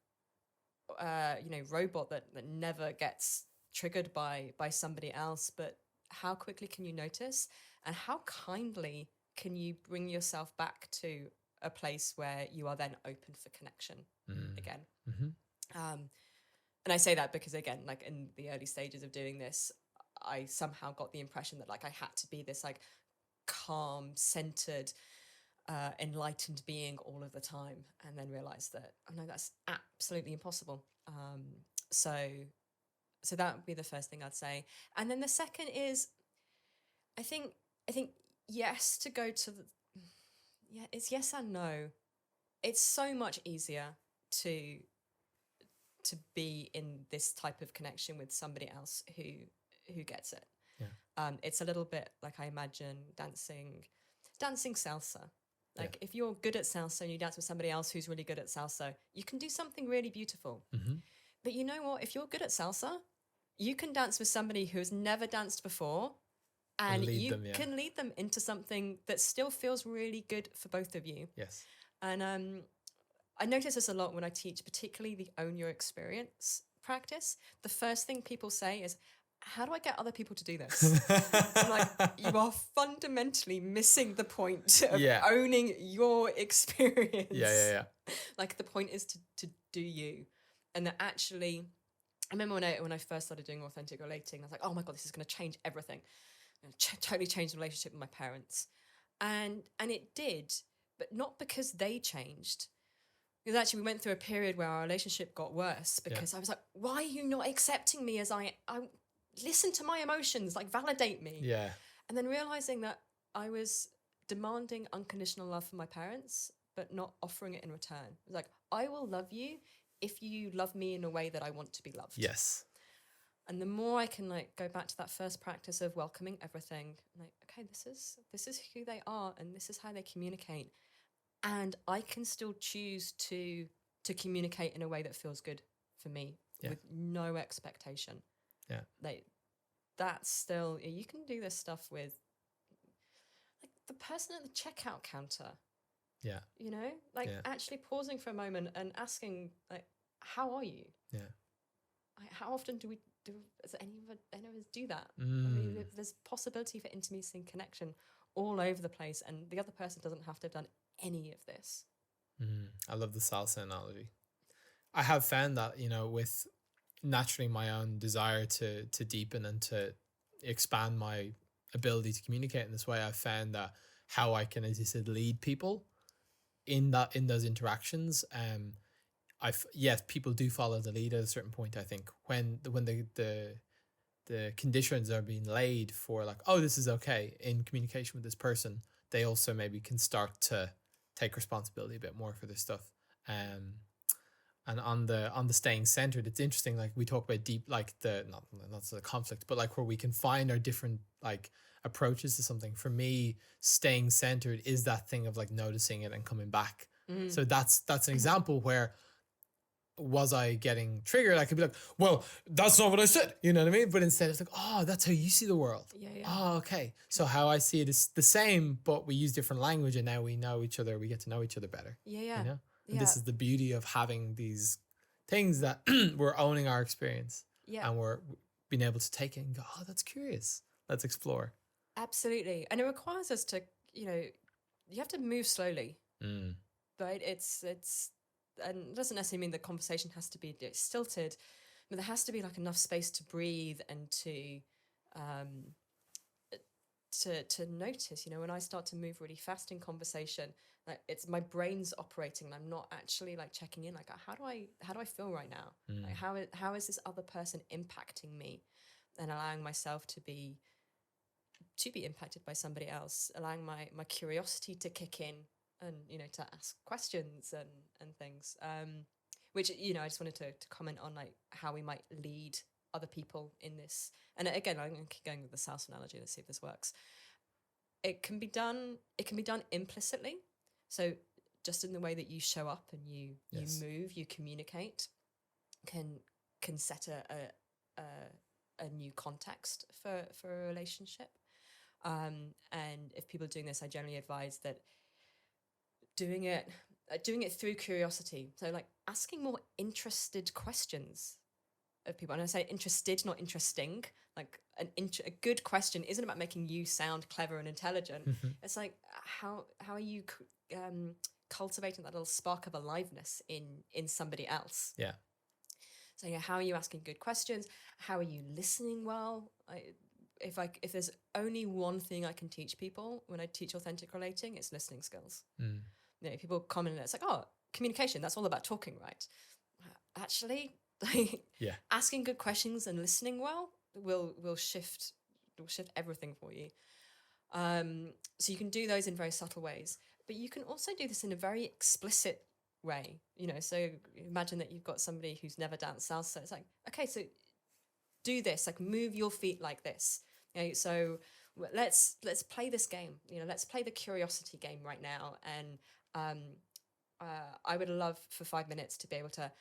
robot that never gets triggered by somebody else, but how quickly can you notice and how kindly can you bring yourself back to a place where you are then open for connection again. And I say that because, again, like in the early stages of doing this, I somehow got the impression that like I had to be this like calm, centered, enlightened being all of the time, and then realized that, oh no, that's absolutely impossible. So that would be the first thing I'd say. And then the second is, I think yes to go to the, yeah, it's yes and no. It's so much easier to be in this type of connection with somebody else who gets it. Yeah. It's a little bit like I imagine dancing salsa. Like if you're good at salsa and you dance with somebody else who's really good at salsa, you can do something really beautiful. But you know what? If you're good at salsa, you can dance with somebody who has never danced before, and you can lead them into something that still feels really good for both of you. Yes. And I notice this a lot when I teach, particularly the Own Your Experience practice. The first thing people say is, how do I get other people to do this? I'm like, you are fundamentally missing the point of owning your experience. Yeah. Like the point is to do you. And that actually, I remember when I first started doing authentic relating, I was like, oh my God, this is going to change everything. Totally change the relationship with my parents. And it did, but not because they changed. Because actually we went through a period where our relationship got worse because I was like, why are you not accepting me as I listen to my emotions, like validate me. Yeah. And then realizing that I was demanding unconditional love from my parents, but not offering it in return. It was like, I will love you if you love me in a way that I want to be loved. Yes. And the more I can like go back to that first practice of welcoming everything, like, okay, this is who they are and this is how they communicate. And I can still choose to communicate in a way that feels good for me with no expectation. Yeah. Like that's still, you can do this stuff with like the person at the checkout counter. Yeah. You know, like actually pausing for a moment and asking like, how are you? Yeah. Like, how often does any of us do that? I mean, there's possibility for intimacy and connection all over the place, and the other person doesn't have to have done any of this. I love the salsa analogy. I have found that, with naturally my own desire to deepen and to expand my ability to communicate in this way, I've found that how I can, as you said, lead people in those interactions. Yes, people do follow the lead at a certain point. I think when the conditions are being laid for like, oh, this is okay in communication with this person, they also maybe can start to take responsibility a bit more for this stuff. And on the staying centered, it's interesting. Like we talk about deep, like not the conflict, but like where we can find our different like approaches to something. For me, staying centered is that thing of like noticing it and coming back. So that's an example where, was I getting triggered? I could be like, well, that's not what I said. You know what I mean? But instead it's like, oh, that's how you see the world. Yeah. Oh, okay. So how I see it is the same, but we use different language and now we know each other. We get to know each other better. Yeah. You know? And this is the beauty of having these things that we're owning our experience and we're being able to take it and go, oh, that's curious. Let's explore. Absolutely. And it requires us to, you have to move slowly, right? It's, and it doesn't necessarily mean the conversation has to be stilted, but there has to be like enough space to breathe and to notice, when I start to move really fast in conversation, like it's my brain's operating and I'm not actually like checking in, like how do I feel right now? Like how is this other person impacting me, and allowing myself to be impacted by somebody else, allowing my curiosity to kick in and, to ask questions and things, which, I just wanted to comment on like how we might lead other people in this. And again, I'm going to keep going with the salsa analogy. Let's see if this works. It can be done implicitly. So just in the way that you show up and you move, you communicate can can set a new context for a relationship. And if people are doing this, I generally advise that doing it through curiosity. So like asking more interested questions of people. And I say interested, not interesting. Like a good question isn't about making you sound clever and intelligent. It's like, how are you cultivating that little spark of aliveness in somebody else? Yeah. So yeah, how are you asking good questions? How are you listening well? If there's only one thing I can teach people when I teach authentic relating, it's listening skills. You know, people comment and it's like, oh, communication, that's all about talking, right? Actually, Yeah. asking good questions and listening well will shift everything for you. So you can do those in very subtle ways, but you can also do this in a very explicit way. You know, so imagine that you've got somebody who's never danced salsa. It's like, okay, so do this, like move your feet like this. Okay, so let's play this game. You know, let's play the curiosity game right now. And I would love for 5 minutes to be able to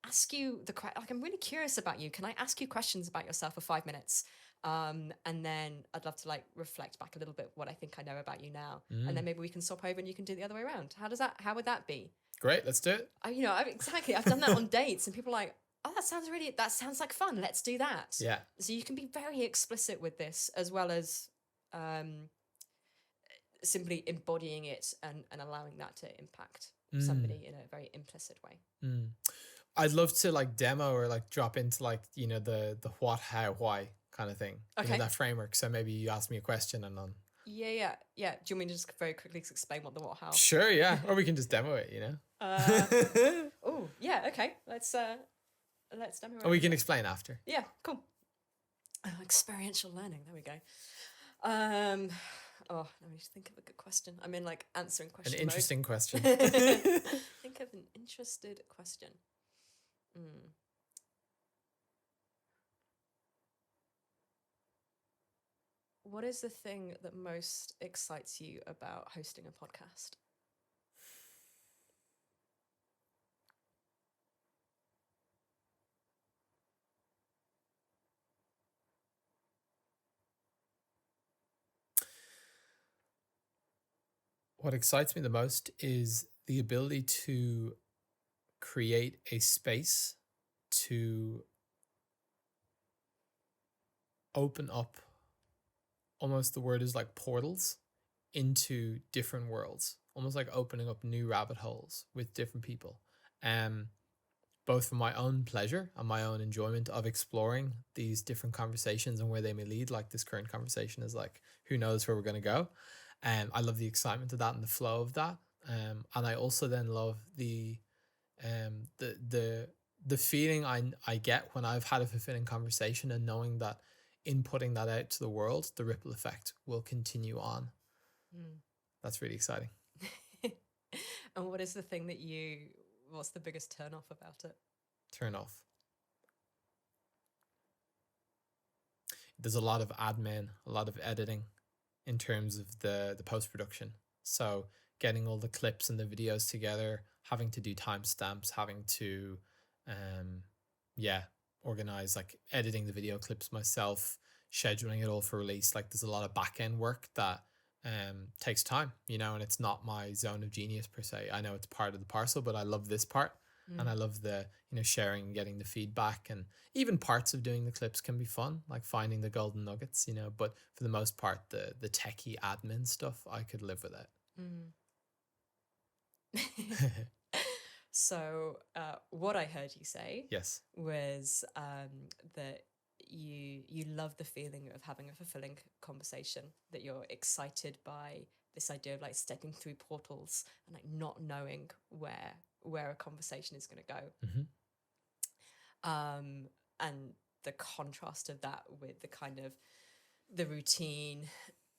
ask you like, I'm really curious about you. Can I ask you questions about yourself for 5 minutes? And then I'd love to like reflect back a little bit what I think I know about you now. And then maybe we can swap over and you can do it the other way around. How would that be? Great, let's do it. I've done that on dates and people are like, oh, that sounds like fun. Let's do that. Yeah. So you can be very explicit with this as well as simply embodying it and allowing that to impact somebody in a very implicit way. I'd love to like demo or like drop into like, you know, the what, how, why kind of thing. Okay. You know, that framework. So maybe you ask me a question and then. Yeah. Do you want me to just very quickly explain what the what, how? Sure, yeah. Or we can just demo it, you know. Oh, yeah, okay. Let's demo it. Or we can explain after. Yeah, cool. Experiential learning. There we go. Let me just think of a good question. I'm in like answering question An interesting mode. question. Think of an interested question. What is the thing that most excites you about hosting a podcast? What excites me the most is the ability to create a space to open up, almost the word is like portals into different worlds, almost like opening up new rabbit holes with different people. Both for my own pleasure and my own enjoyment of exploring these different conversations and where they may lead. Like this current conversation is like, who knows where we're going to go. I love the excitement of that and the flow of that. And I also then love the feeling I get when I've had a fulfilling conversation and knowing that in putting that out to the world, the ripple effect will continue on. That's really exciting. And what is the thing that what's the biggest turn off about it? Turn off. There's a lot of admin, a lot of editing in terms of the post-production. So getting all the clips and the videos together, having to do timestamps, having to organize like editing the video clips myself, scheduling it all for release. Like there's a lot of back-end work that takes time, you know, and it's not my zone of genius per se. I know it's part of the parcel, but I love this part. And I love the, you know, sharing and getting the feedback, and even parts of doing the clips can be fun, like finding the golden nuggets, you know, but for the most part, the techie admin stuff, I could live with it. So what I heard you say was that you love the feeling of having a fulfilling conversation, that you're excited by this idea of like stepping through portals and like not knowing where a conversation is going to go. And the contrast of that with the kind of the routine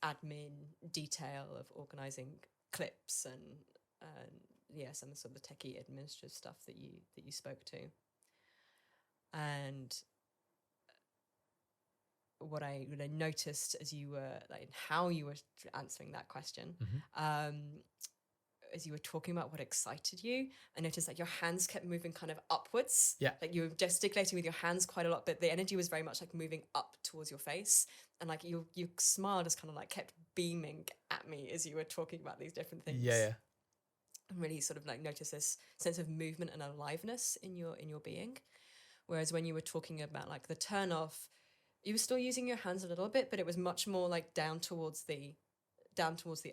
admin detail of organizing clips and some sort of the techie administrative stuff that you spoke to. And what I noticed as you were like how you were answering that question as you were talking about what excited you, I noticed that your hands kept moving kind of upwards. Yeah. Like you were gesticulating with your hands quite a lot, but the energy was very much like moving up towards your face. And like your smile just kind of like kept beaming at me as you were talking about these different things. Yeah. And really sort of like notice this sense of movement and aliveness in your being. Whereas when you were talking about like the turn off, you were still using your hands a little bit, but it was much more like down towards the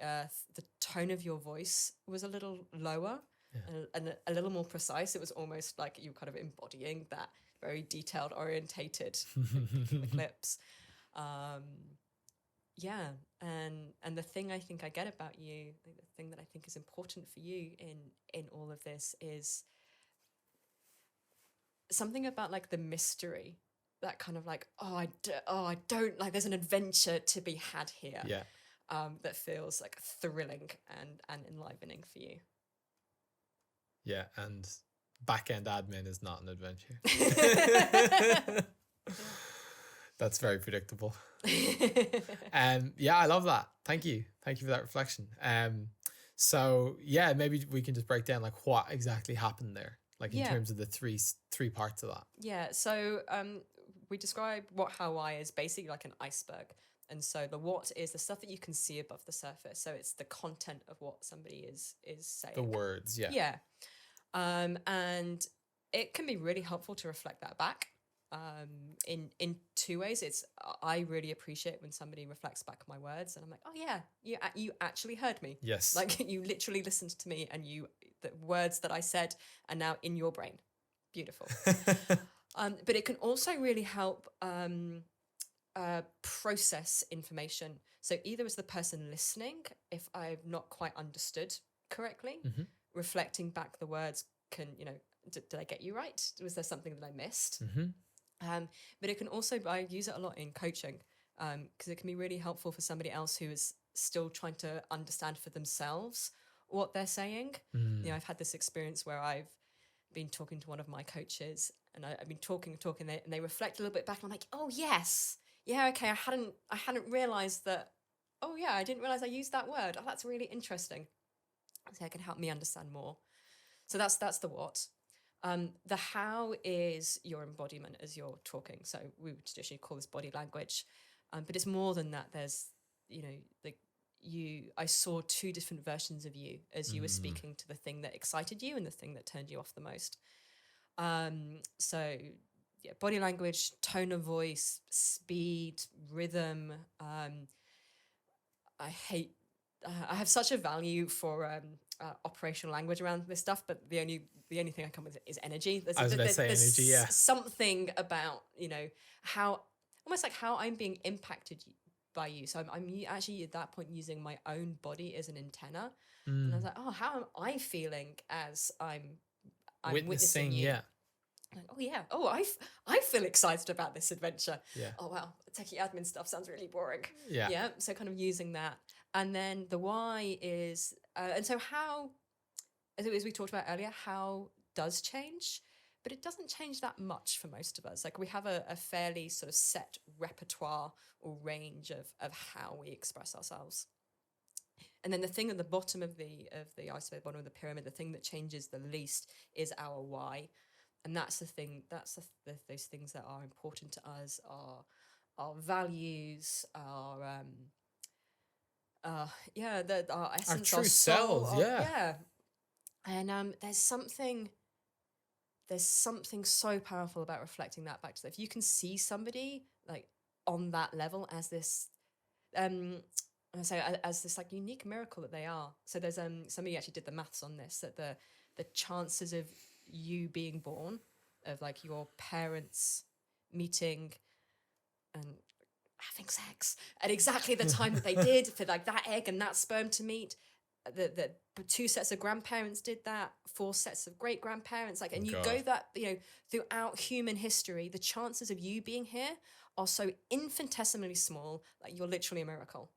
earth. The tone of your voice was a little lower and a little more precise. It was almost like you were kind of embodying that very detailed, orientated clips. And the thing I think I get about you, the thing that I think is important for you in all of this is something about like the mystery, that kind of like, I don't like, there's an adventure to be had here. Yeah. That feels like thrilling and enlivening for you. Yeah, and back-end admin is not an adventure. That's very predictable. Yeah, I love that. Thank you for that reflection. So yeah, maybe we can just break down like what exactly happened there, like in terms of the three parts of that. Yeah, so we describe what, how, why as basically like an iceberg. And so the what is the stuff that you can see above the surface. So it's the content of what somebody is saying. The words, yeah. Yeah. And it can be really helpful to reflect that back in two ways. I really appreciate when somebody reflects back my words and I'm like, oh yeah, you actually heard me. Yes. Like you literally listened to me and the words that I said are now in your brain. Beautiful. But it can also really help process information. So either as the person listening, if I've not quite understood correctly, reflecting back the words can, did I get you right? Was there something that I missed? But it can also, I use it a lot in coaching because it can be really helpful for somebody else who is still trying to understand for themselves what they're saying. I've had this experience where I've been talking to one of my coaches and I've been talking and they reflect a little bit back and I'm like, oh yes, yeah, okay, I hadn't realized that. Oh yeah, I didn't realize I used that word. Oh, that's really interesting. So it can help me understand more. So that's the what. The how is your embodiment as you're talking. So we would traditionally call this body language, but it's more than that. There's, I saw two different versions of you as you were speaking to the thing that excited you and the thing that turned you off the most. So yeah, body language, tone of voice, speed, rhythm. I have such a value for operational language around this stuff, but the only thing I come with is energy. I was going to say energy, yeah. Something about, how, almost like how I'm being impacted by you. So I'm actually at that point using my own body as an antenna. And I was like, oh, how am I feeling as I'm witnessing you? Yeah. Like, oh yeah, I feel excited about this adventure. Yeah. Oh wow, techie admin stuff sounds really boring. Yeah. Yeah. So kind of using that, and then the why is, and so how, as we talked about earlier, how does change, but it doesn't change that much for most of us. Like we have a fairly sort of set repertoire or range of how we express ourselves. And then the thing at the bottom of the iceberg, bottom of the pyramid, the thing that changes the least is our why. And that's the thing. That's those things that are important to us. Our values, our our essence, our true our soul, selves. Yeah. And there's something so powerful about reflecting that back to them. If you can see somebody like on that level as this, as this like unique miracle that they are. So there's somebody actually did the maths on this, that the chances of you being born, of like your parents meeting and having sex at exactly the time that they did, for like that egg and that sperm to meet, the 2 sets of grandparents did that, 4 sets of great grandparents, like, and you go that, throughout human history, the chances of you being here are so infinitesimally small, like you're literally a miracle.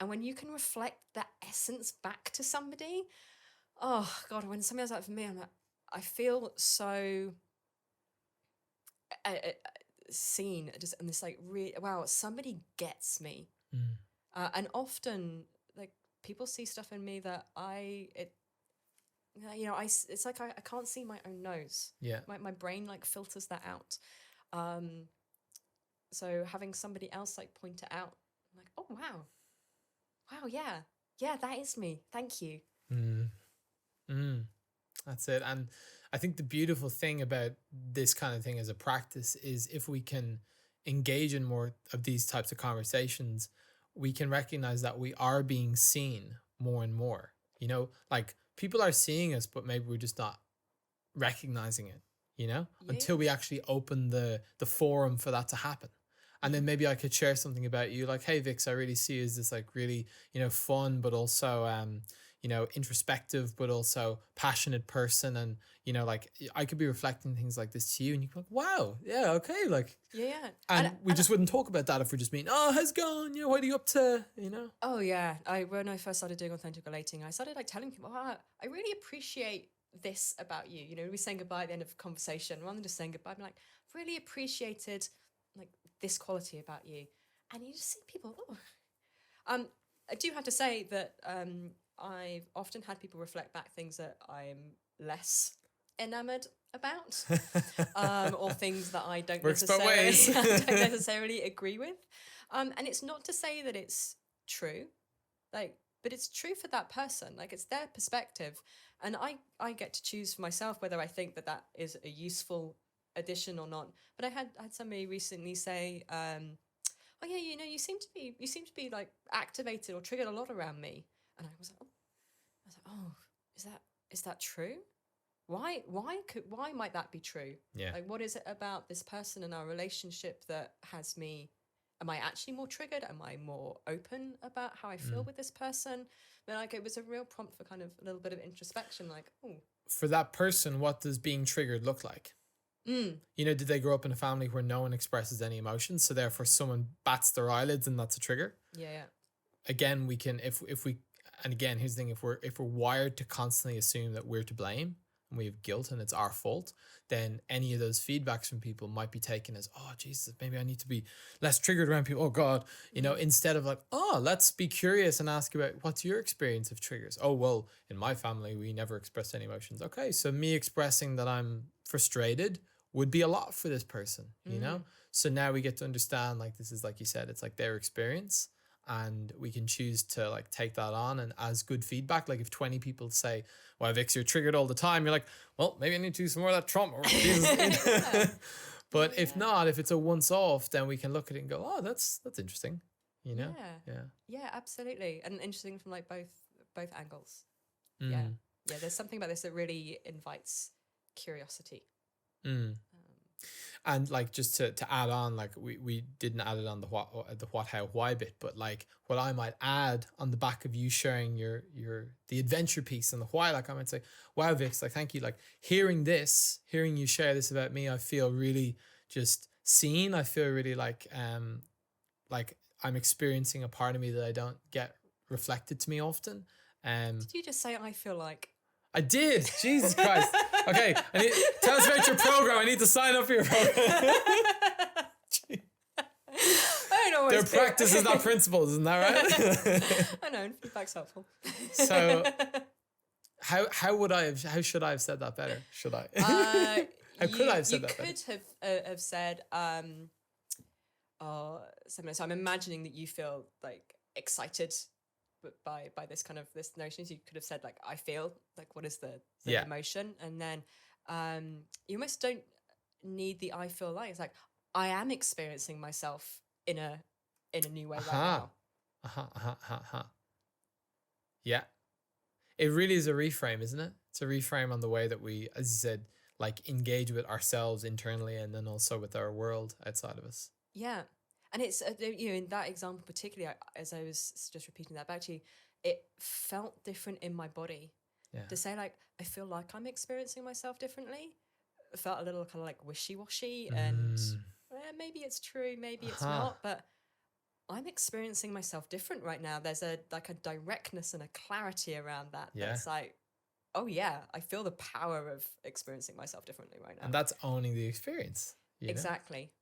And when you can reflect that essence back to somebody, oh God, when somebody does that for me, I'm like, I feel so seen, just in this like, wow, somebody gets me. And often like people see stuff in me that it's like I can't see my own nose. Yeah. My brain like filters that out. So having somebody else like point it out, I'm like, oh wow, yeah, that is me. Thank you. That's it. And I think the beautiful thing about this kind of thing as a practice is if we can engage in more of these types of conversations, we can recognize that we are being seen more and more. Like people are seeing us, but maybe we're just not recognizing it, until we actually open the forum for that to happen. And then maybe I could share something about you, like, hey, Vix, I really see you as this like really, fun, but also, introspective, but also passionate person. And, like I could be reflecting things like this to you and you go, like, wow, yeah, okay. Like, yeah. And we just wouldn't talk about that if we're just being, oh, how's it going? What are you up to? Oh yeah. When I first started doing authentic relating, I started like telling people, I really appreciate this about you. We're saying goodbye at the end of a conversation rather than just saying goodbye. I'm like, really appreciated like this quality about you. And you just see people, I do have to say that I've often had people reflect back things that I'm less enamored about, or things that I don't necessarily agree with. And it's not to say that it's true, like, but it's true for that person. Like, it's their perspective, and I get to choose for myself whether I think that is a useful addition or not. But I had somebody recently say, oh yeah, you seem to be like activated or triggered a lot around me. And I was like, is that true? Why might that be true? Yeah. Like, what is it about this person and our relationship that has me? Am I actually more triggered? Am I more open about how I feel with this person? But like, it was a real prompt for kind of a little bit of introspection. Like, for that person, what does being triggered look like? Did they grow up in a family where no one expresses any emotions, so therefore someone bats their eyelids and that's a trigger? Yeah. Again, we can if we and again, here's the thing: if we're wired to constantly assume that we're to blame and we have guilt and it's our fault, then any of those feedbacks from people might be taken as, oh Jesus, maybe I need to be less triggered around people. Oh God, instead of like, oh, let's be curious and ask about what's your experience of triggers. Oh well, in my family we never expressed any emotions. Okay, so me expressing that I'm frustrated would be a lot for this person, So now we get to understand, like, this is, like you said, it's like their experience, and we can choose to like take that on and as good feedback. Like if 20 people say, well, Vix, you're triggered all the time, you're like, well, maybe I need to do some more of that trauma. But if not, if it's a once off, then we can look at it and go, oh, that's interesting, Yeah, absolutely. And interesting from like both angles. Yeah, there's something about this that really invites curiosity. And like, just to add on, like we didn't add it on the what, how, why bit, but like what I might add on the back of you sharing the adventure piece and the why, like I might say, wow, Vix, like, thank you. Like hearing you share this about me, I feel really just seen. I feel really like I'm experiencing a part of me that I don't get reflected to me often. Did you just say I feel like? I did. Jesus Christ. Okay, tell us about your program. I need to sign up for your program. I don't always Their practice is not principles, isn't that right? I know, feedback's helpful. So, how should I have said that better? Should I? How could I have said that better? You could have said, something. So I'm imagining that you feel like excited by this kind of this notion. So you could have said like, I feel like, what is the emotion? And then you almost don't need the I feel like. It's like, I am experiencing myself in a new way right now. Yeah. It really is a reframe, isn't it? It's a reframe on the way that we, as you said, like engage with ourselves internally and then also with our world outside of us. Yeah. And it's, in that example particularly, as I was just repeating that back to you, it felt different in my body. Yeah. To say like, I feel like I'm experiencing myself differently, it felt a little kind of like wishy-washy and maybe it's true, maybe it's not, but I'm experiencing myself different right now. There's a directness and a clarity around that. Yeah. That's like, oh yeah, I feel the power of experiencing myself differently right now. And that's owning the experience. Exactly.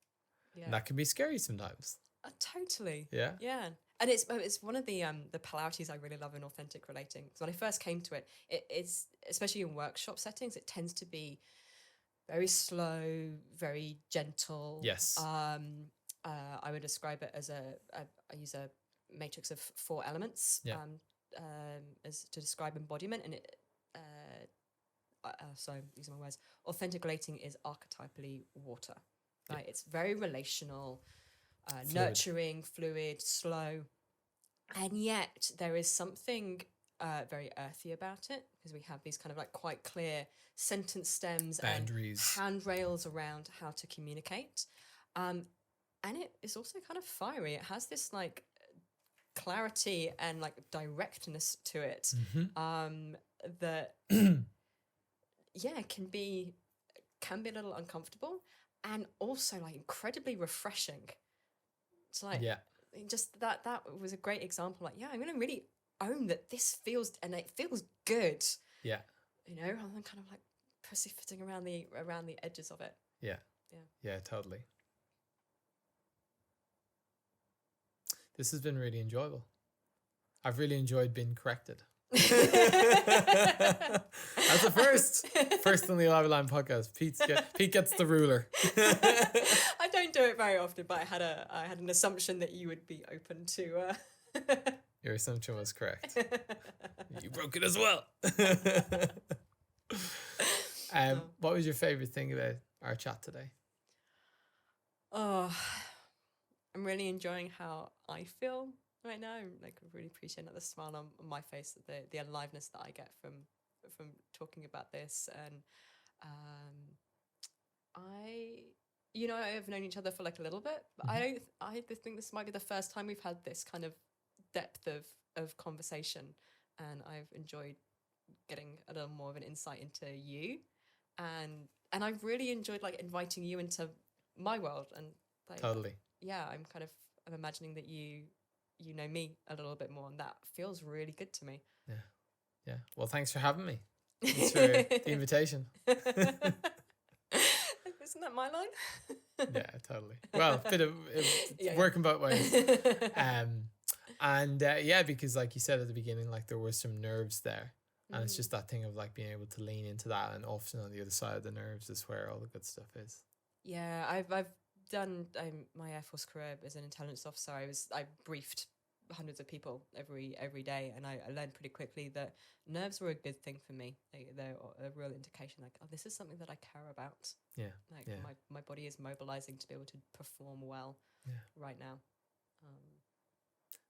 Yeah. And that can be scary sometimes. Totally. Yeah. Yeah. And it's one of the polarities I really love in authentic relating. So when I first came to it's especially in workshop settings, it tends to be very slow, very gentle. Yes. I would describe it as I use a matrix of 4 elements. Yeah. As to describe embodiment, and so using my words, authentic relating is archetypally water. Right, it's very relational, nurturing, fluid, slow, and yet there is something very earthy about it, because we have these kind of like quite clear sentence stems, boundaries, and handrails around how to communicate, and it is also kind of fiery. It has this like clarity and like directness to it, that can be a little uncomfortable, and also like incredibly refreshing. It's like, just that was a great example. Like, I'm gonna really own that this feels, and it feels good. Yeah. Rather than kind of like pussyfooting around the edges of it. Yeah. Totally. This has been really enjoyable. I've really enjoyed being corrected. That's the first on the Live Line podcast. Pete gets the ruler. I don't do it very often, but I had an assumption that you would be open to. Your assumption was correct. You broke it as well. What was your favorite thing about our chat today? Oh, I'm really enjoying how I feel right now. I'm like really appreciating the smile on my face, the aliveness that I get from talking about this, and I've known each other for like a little bit, but I think this might be the first time we've had this kind of depth of conversation, and I've enjoyed getting a little more of an insight into you, and I've really enjoyed like inviting you into my world, and like, totally. I'm imagining that you know me a little bit more, and that feels really good to me. Yeah. Well, thanks for having me. Thanks for the invitation. Isn't that my line? Yeah, totally. Well, a bit of working both ways. Because like you said at the beginning, like there were some nerves there, and it's just that thing of like being able to lean into that, and often on the other side of the nerves is where all the good stuff is. Yeah, I've done my Air Force career as an intelligence officer. I briefed hundreds of people every day, and I learned pretty quickly that nerves were a good thing for me. They're a real indication, like, oh, this is something that I care about. My body is mobilizing to be able to perform well right now.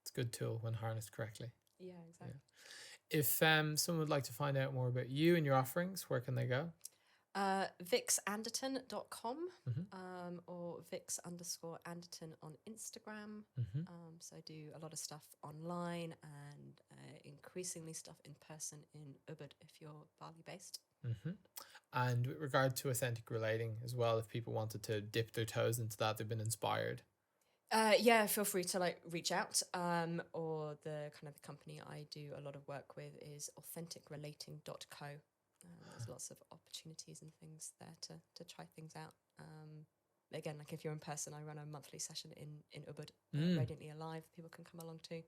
It's a good tool when harnessed correctly. Yeah, exactly. If someone would like to find out more about you and your offerings, where can they go? VixAnderton.com, or Vix_Anderton on Instagram. So I do a lot of stuff online, and increasingly stuff in person in Ubud if you're Bali based. And with regard to authentic relating as well, if people wanted to dip their toes into that, they've been inspired. Feel free to like reach out, or the company I do a lot of work with is authenticrelating.co. There's lots of opportunities and things there to try things out. Again, like if you're in person, I run a monthly session in Ubud, Radiantly Alive. People can come along to,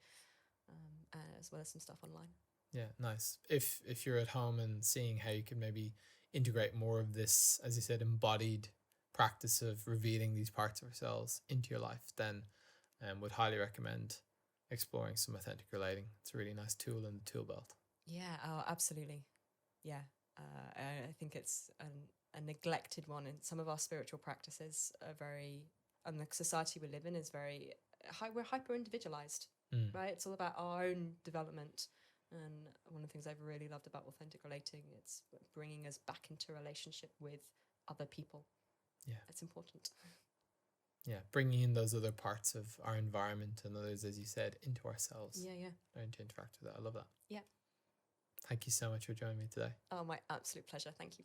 as well as some stuff online. Yeah, nice. If you're at home and seeing how you can maybe integrate more of this, as you said, embodied practice of revealing these parts of ourselves into your life, then would highly recommend exploring some authentic relating. It's a really nice tool in the tool belt. Yeah, absolutely. Yeah. I think it's a neglected one, and some of our spiritual practices are very, and the society we live in is very, we're hyper individualized, right? It's all about our own development. And one of the things I've really loved about authentic relating, it's bringing us back into relationship with other people. Yeah. It's important. Yeah, bringing in those other parts of our environment and others, as you said, into ourselves. Yeah. Learn to interact with that. I love that. Yeah. Thank you so much for joining me today. Oh, my absolute pleasure. Thank you.